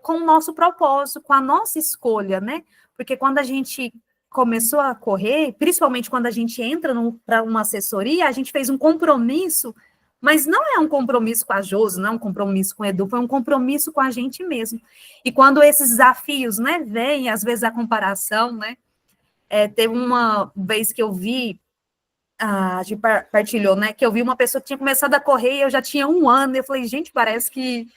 com o nosso propósito, com a nossa escolha, né? Porque quando a gente começou a correr, principalmente quando a gente entra para uma assessoria, a gente fez um compromisso, mas não é um compromisso com a Josi, não é um compromisso com o Edu, foi um compromisso com a gente mesmo. E quando esses desafios, né, vêm, às vezes a comparação, né, teve uma vez que eu vi, a gente partilhou, né, que eu vi uma pessoa que tinha começado a correr e eu já tinha 1 ano, e eu falei, gente, parece que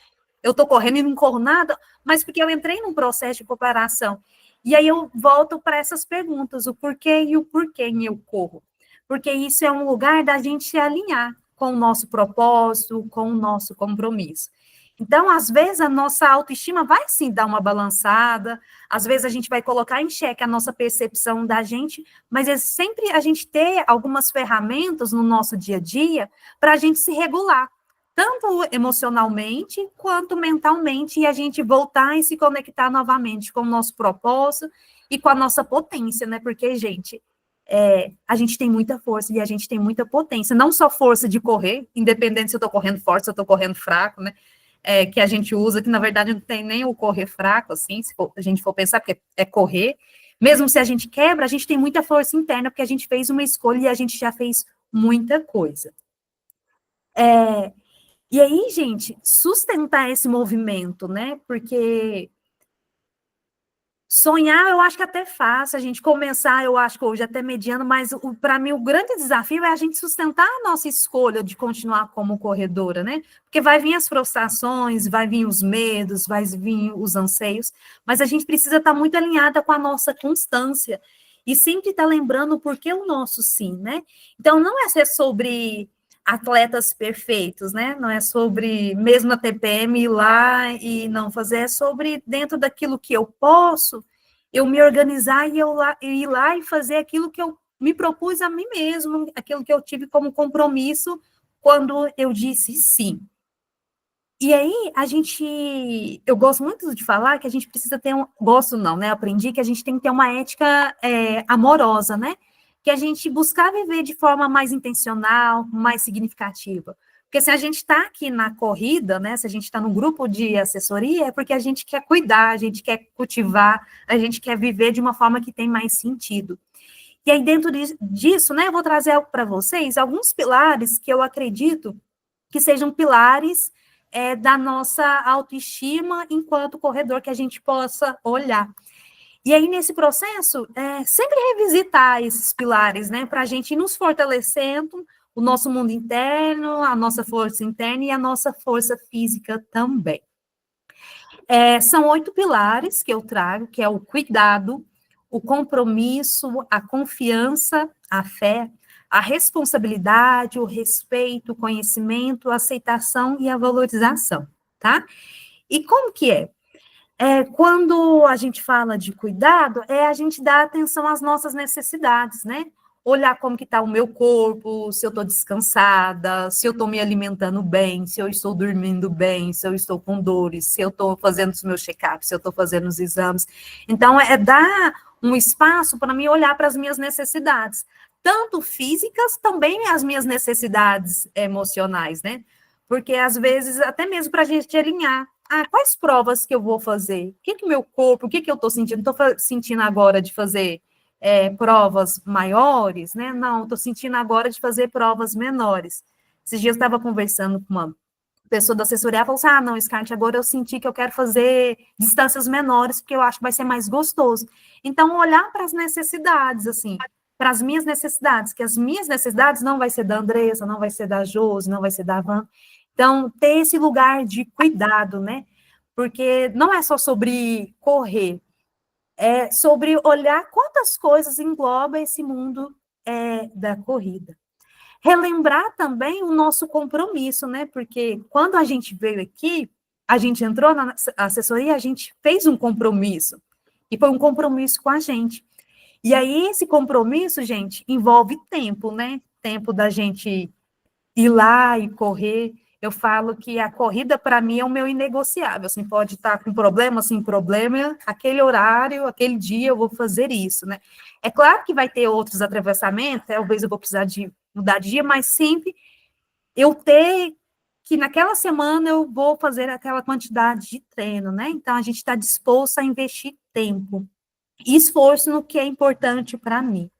eu estou correndo e não corro nada, mas porque eu entrei num processo de comparação. E aí eu volto para essas perguntas, o porquê e o porquê eu corro. Porque isso é um lugar da gente se alinhar com o nosso propósito, com o nosso compromisso. Então, às vezes, a nossa autoestima vai sim dar uma balançada, às vezes a gente vai colocar em xeque a nossa percepção da gente, mas é sempre a gente ter algumas ferramentas no nosso dia a dia para a gente se regular, tanto emocionalmente quanto mentalmente, e a gente voltar e se conectar novamente com o nosso propósito e com a nossa potência, né? Porque, gente, a gente tem muita força e a gente tem muita potência, não só força de correr, independente se eu estou correndo forte, se eu estou correndo fraco, né? Que a gente usa, que na verdade não tem nem o correr fraco, assim, se a gente for pensar, porque é correr. Mesmo se a gente quebra, a gente tem muita força interna, porque a gente fez uma escolha e a gente já fez muita coisa. E aí, gente, sustentar esse movimento, né? Porque sonhar, eu acho que até fácil, a gente começar, eu acho que hoje até mediano, mas para mim o grande desafio é a gente sustentar a nossa escolha de continuar como corredora, né? Porque vai vir as frustrações, vai vir os medos, vai vir os anseios, mas a gente precisa estar muito alinhada com a nossa constância e sempre estar lembrando por que o nosso sim, né? Então, não é ser sobre atletas perfeitos, né? Não é sobre, mesmo a TPM, ir lá e não fazer, é sobre, dentro daquilo que eu posso, eu me organizar e eu ir lá e fazer aquilo que eu me propus a mim mesmo, aquilo que eu tive como compromisso quando eu disse sim. E aí, eu gosto muito de falar que a gente precisa ter gosto não, né? Aprendi que a gente tem que ter uma ética amorosa, né? Que a gente buscar viver de forma mais intencional, mais significativa. Porque se a gente está aqui na corrida, né, se a gente está no grupo de assessoria, é porque a gente quer cuidar, a gente quer cultivar, a gente quer viver de uma forma que tem mais sentido. E aí, dentro disso, né, eu vou trazer para vocês alguns pilares que eu acredito que sejam pilares da nossa autoestima enquanto corredor, que a gente possa olhar. E aí, nesse processo, sempre revisitar esses pilares, né, para a gente ir nos fortalecendo, o nosso mundo interno, a nossa força interna e a nossa força física também. São 8 pilares que eu trago, que é o cuidado, o compromisso, a confiança, a fé, a responsabilidade, o respeito, o conhecimento, a aceitação e a valorização, tá? E como que é? Quando a gente fala de cuidado, a gente dar atenção às nossas necessidades, né? Olhar como que está o meu corpo, se eu estou descansada, se eu estou me alimentando bem, se eu estou dormindo bem, se eu estou com dores, se eu estou fazendo os meus check-ups, se eu estou fazendo os exames. Então, dar um espaço para mim olhar para as minhas necessidades, tanto físicas, também as minhas necessidades emocionais, né? Porque, às vezes, até mesmo para a gente alinhar, quais provas que eu vou fazer? O que meu corpo, o que eu estou sentindo? Estou sentindo agora de fazer provas maiores, né? Não, estou sentindo agora de fazer provas menores. Esses dias eu estava conversando com uma pessoa da assessoria, ela falou assim, não, Scarlett, agora eu senti que eu quero fazer distâncias menores, porque eu acho que vai ser mais gostoso. Então, olhar para as necessidades, assim, para as minhas necessidades, que as minhas necessidades não vai ser da Andressa, não vai ser da Josi, não vai ser da Van. Então, ter esse lugar de cuidado, né? Porque não é só sobre correr, é sobre olhar quantas coisas engloba esse mundo da corrida. Relembrar também o nosso compromisso, né? Porque quando a gente veio aqui, a gente entrou na assessoria, a gente fez um compromisso. E foi um compromisso com a gente. E aí, esse compromisso, gente, envolve tempo, né? Tempo da gente ir lá e correr. Eu falo que a corrida, para mim, é o meu inegociável. Assim, pode estar com problema, sem problema, aquele horário, aquele dia eu vou fazer isso, né? É claro que vai ter outros atravessamentos, talvez eu vou precisar de mudar de dia, mas sempre eu ter que naquela semana eu vou fazer aquela quantidade de treino, né? Então, a gente está disposto a investir tempo e esforço no que é importante para mim.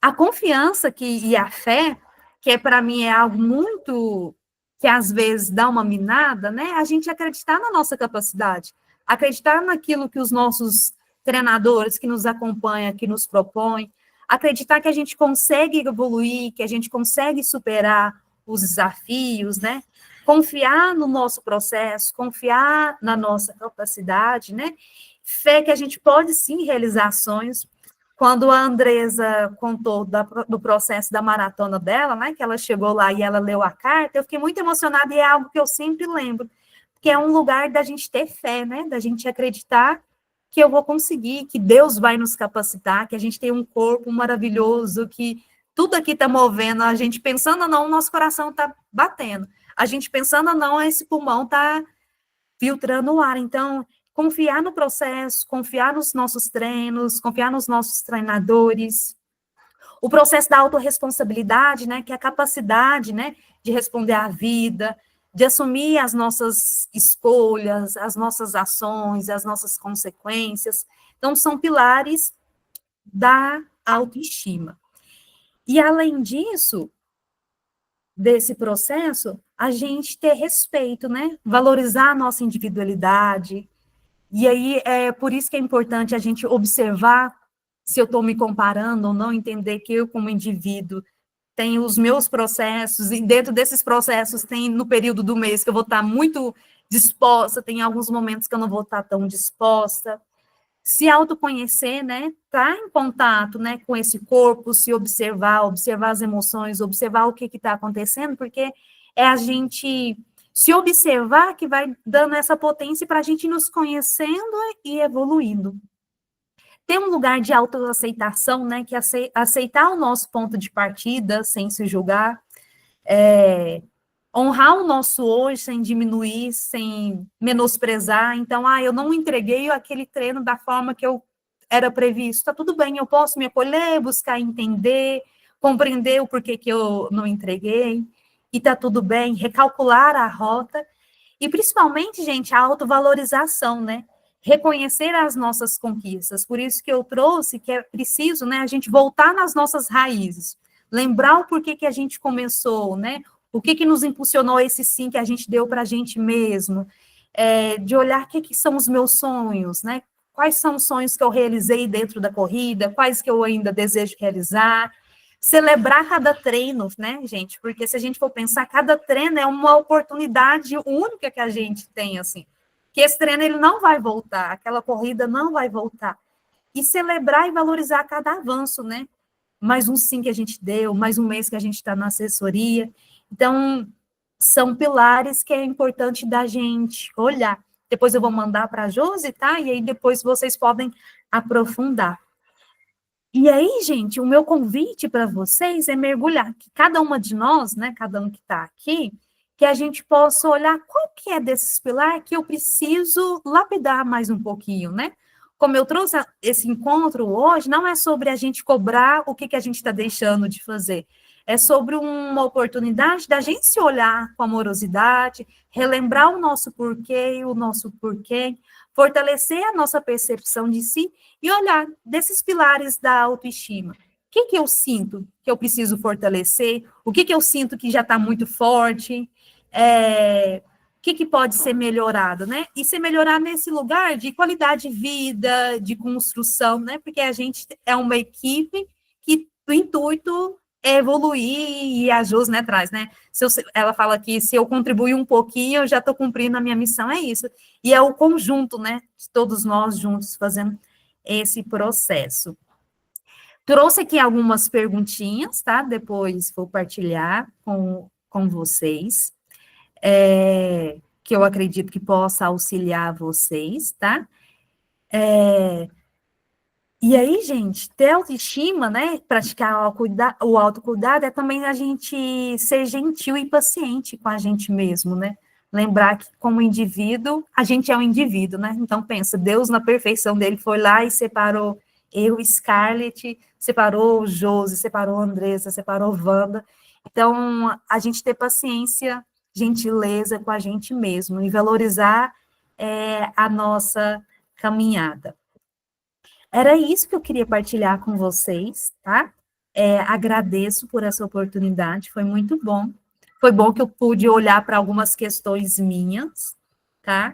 A confiança e a fé, que para mim é algo muito que às vezes dá uma minada, né? A gente acreditar na nossa capacidade, acreditar naquilo que os nossos treinadores que nos acompanham, que nos propõem, acreditar que a gente consegue evoluir, que a gente consegue superar os desafios, né? Confiar no nosso processo, confiar na nossa capacidade, né? Fé que a gente pode sim realizar sonhos. Quando a Andresa contou do processo da maratona dela, né, que ela chegou lá e ela leu a carta, eu fiquei muito emocionada e é algo que eu sempre lembro, que é um lugar da gente ter fé, né, da gente acreditar que eu vou conseguir, que Deus vai nos capacitar, que a gente tem um corpo maravilhoso, que tudo aqui está movendo, a gente pensando ou não, o nosso coração está batendo, a gente pensando ou não, esse pulmão está filtrando o ar, então confiar no processo, confiar nos nossos treinos, confiar nos nossos treinadores. O processo da autorresponsabilidade, né, que é a capacidade, né, de responder à vida, de assumir as nossas escolhas, as nossas ações, as nossas consequências. Então, são pilares da autoestima. E, além disso, desse processo, a gente ter respeito, né, valorizar a nossa individualidade. E aí, é por isso que é importante a gente observar se eu estou me comparando ou não, entender que eu, como indivíduo, tenho os meus processos, e dentro desses processos tem no período do mês que eu vou estar muito disposta, tem alguns momentos que eu não vou estar tão disposta. Se autoconhecer, né, estar em contato, né, com esse corpo, se observar, observar as emoções, observar o que está acontecendo, porque é a gente se observar que vai dando essa potência para a gente nos conhecendo e evoluindo. Ter um lugar de autoaceitação, né, que é aceitar o nosso ponto de partida sem se julgar, honrar o nosso hoje sem diminuir, sem menosprezar. Então, eu não entreguei aquele treino da forma que eu era previsto. Tá tudo bem, eu posso me acolher, buscar entender, compreender o porquê que eu não entreguei, e tá tudo bem, recalcular a rota, e principalmente, gente, a autovalorização, né? Reconhecer as nossas conquistas. Por isso que eu trouxe que é preciso, né, a gente voltar nas nossas raízes, lembrar o porquê que a gente começou, né? O que nos impulsionou esse sim que a gente deu para a gente mesmo, de olhar o que são os meus sonhos, né? Quais são os sonhos que eu realizei dentro da corrida, quais que eu ainda desejo realizar, celebrar cada treino, né, gente? Porque se a gente for pensar, cada treino é uma oportunidade única que a gente tem, assim, que esse treino ele não vai voltar, aquela corrida não vai voltar. E celebrar e valorizar cada avanço, né? Mais um sim que a gente deu, mais um mês que a gente está na assessoria. Então, são pilares que é importante da gente olhar. Depois eu vou mandar para a Josi, tá? E aí depois vocês podem aprofundar. E aí, gente, o meu convite para vocês é mergulhar, que cada uma de nós, né, cada um que está aqui, que a gente possa olhar qual que é desses pilares que eu preciso lapidar mais um pouquinho, né? Como eu trouxe esse encontro hoje, não é sobre a gente cobrar o que a gente está deixando de fazer, é sobre uma oportunidade da gente se olhar com amorosidade, relembrar o nosso porquê, fortalecer a nossa percepção de si e olhar desses pilares da autoestima. O que eu sinto que eu preciso fortalecer? O que eu sinto que já está muito forte? O que pode ser melhorado, né? E ser melhorado nesse lugar de qualidade de vida, de construção, né? Porque a gente é uma equipe que o intuito é evoluir, e a Josi, né, traz, né? Ela fala que se eu contribuir um pouquinho, eu já estou cumprindo a minha missão, é isso. E é o conjunto, né? De todos nós juntos fazendo esse processo. Trouxe aqui algumas perguntinhas, tá? Depois vou partilhar com vocês, que eu acredito que possa auxiliar vocês, tá? E aí, gente, ter autoestima, né, praticar o autocuidado é também a gente ser gentil e paciente com a gente mesmo, né? Lembrar que, como indivíduo, a gente é um indivíduo, né? Então, pensa, Deus, na perfeição dele, foi lá e separou eu, Scarlett, separou Josi, separou Andressa, separou Wanda. Então, a gente ter paciência gentileza com a gente mesmo e valorizar a nossa caminhada. Era isso que eu queria partilhar com vocês, tá? Agradeço por essa oportunidade, foi muito bom. Foi bom que eu pude olhar para algumas questões minhas, tá?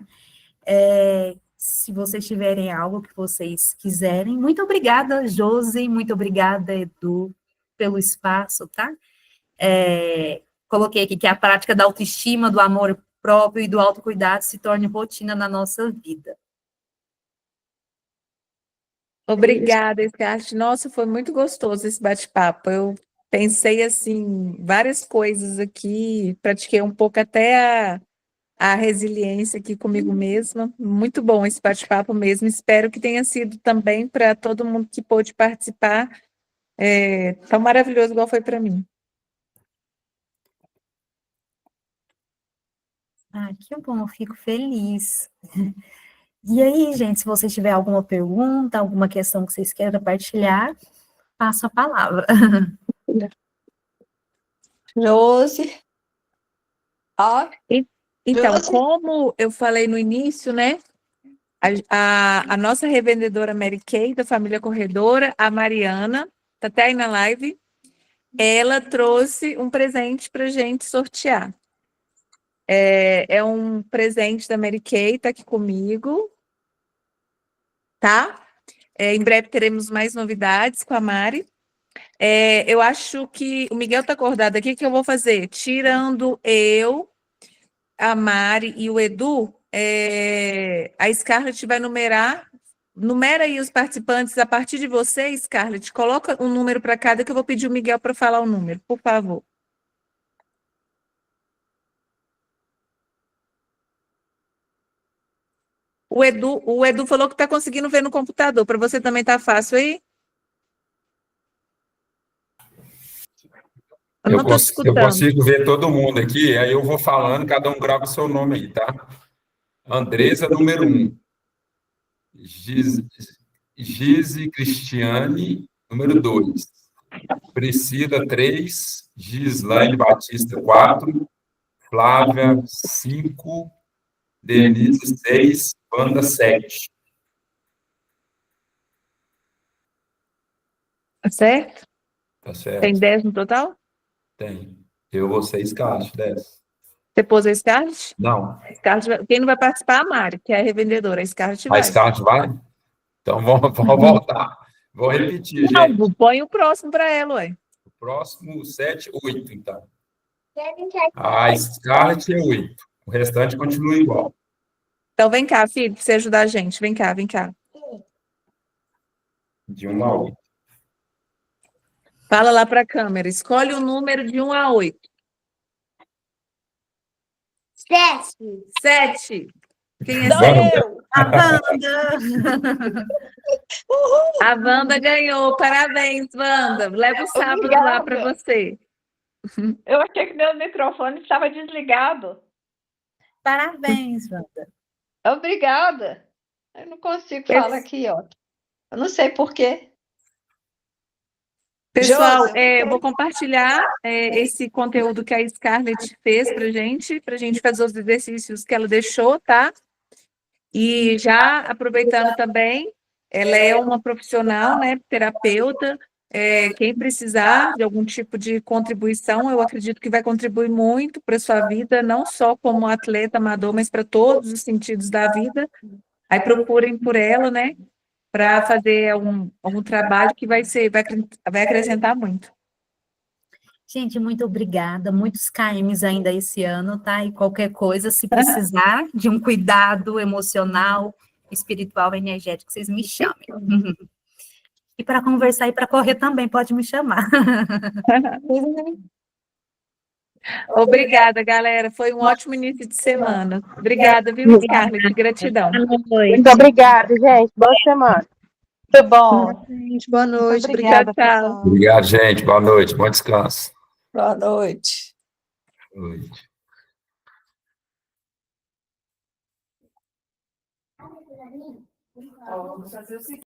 Se vocês tiverem algo que vocês quiserem, muito obrigada, Josi, muito obrigada, Edu, pelo espaço, tá? Coloquei aqui que a prática da autoestima, do amor próprio e do autocuidado se torne rotina na nossa vida. Obrigada, Scarlett. Nossa, foi muito gostoso esse bate-papo. Eu pensei, assim, várias coisas aqui, pratiquei um pouco até a resiliência aqui comigo mesma. Muito bom esse bate-papo mesmo. Espero que tenha sido também para todo mundo que pôde participar, tão maravilhoso igual foi para mim. Que bom, eu fico feliz. E aí, gente, se vocês tiverem alguma pergunta, alguma questão que vocês queiram partilhar, passo a palavra. Josi. Então, Josi. como eu falei no início, né? A nossa revendedora Mary Kay, da família corredora, a Mariana, está até aí na live, ela trouxe um presente para a gente sortear. É um presente da Mary Kay, está aqui comigo, tá? Em breve teremos mais novidades com a Mari. Eu acho que o Miguel está acordado aqui, o que eu vou fazer? Tirando eu, a Mari e o Edu, a Scarlett vai numera aí os participantes a partir de você, Scarlett, coloca um número para cada que eu vou pedir o Miguel para falar o número, por favor. O Edu falou que está conseguindo ver no computador, para você também tá fácil aí? Eu não estou te Eu escutando. consigo ver todo mundo aqui, aí eu vou falando, cada um grava o seu nome aí, tá? Andresa, número 1. Gise Cristiane, número 2. Priscila, 3. Gislaine Batista, 4. Flávia, 5. Denise, 6. Wanda, 7. Tá certo? Tá certo? Tem 10 no total? Tem. Eu vou ser Scarlett, 10. Você pôs a Scarlett? Não. Quem não vai participar é a Mari, que é a revendedora. A Scarlett vai. A Scarlett vai? Então vamos voltar. Vou repetir, Não, gente. põe o próximo para ela, ué. O próximo, 7, 8, então. A Scarlett é 8. O restante continua igual. Então vem cá, filho, para você ajudar a gente. Vem cá, vem cá. De 1 a 8. Fala lá para a câmera. Escolhe o número de 1 a 8. 7. Quem é 7? A Wanda! A Wanda ganhou. Parabéns, Wanda. Leva o sábado lá para você. Eu achei que meu microfone estava desligado. Parabéns, Wanda. Obrigada. Eu não consigo falar aqui, ó. Eu não sei por quê. Pessoal, Josi, eu vou compartilhar esse conteúdo que a Scarlett fez para gente fazer os exercícios que ela deixou, tá? E já aproveitando também, ela é uma profissional, né, terapeuta. Quem precisar de algum tipo de contribuição, eu acredito que vai contribuir muito para a sua vida, não só como atleta amador, mas para todos os sentidos da vida. Aí procurem por ela, né, para fazer algum trabalho que vai acrescentar muito. Gente, muito obrigada. Muitos KMs ainda esse ano, tá? E qualquer coisa, se precisar de um cuidado emocional, espiritual, energético, vocês me chamem. E para conversar e para correr também, pode me chamar. Obrigada, galera. Foi um ótimo início de semana. Obrigada, viu, Scarlett? Gratidão. Muito obrigada, gente. Boa semana. muito bom. Gente, boa noite. Muito obrigada, Tchau, tchau. pessoal. Obrigado, gente. Boa noite. Bom descanso. Boa noite. Boa noite. Vamos fazer o seguinte.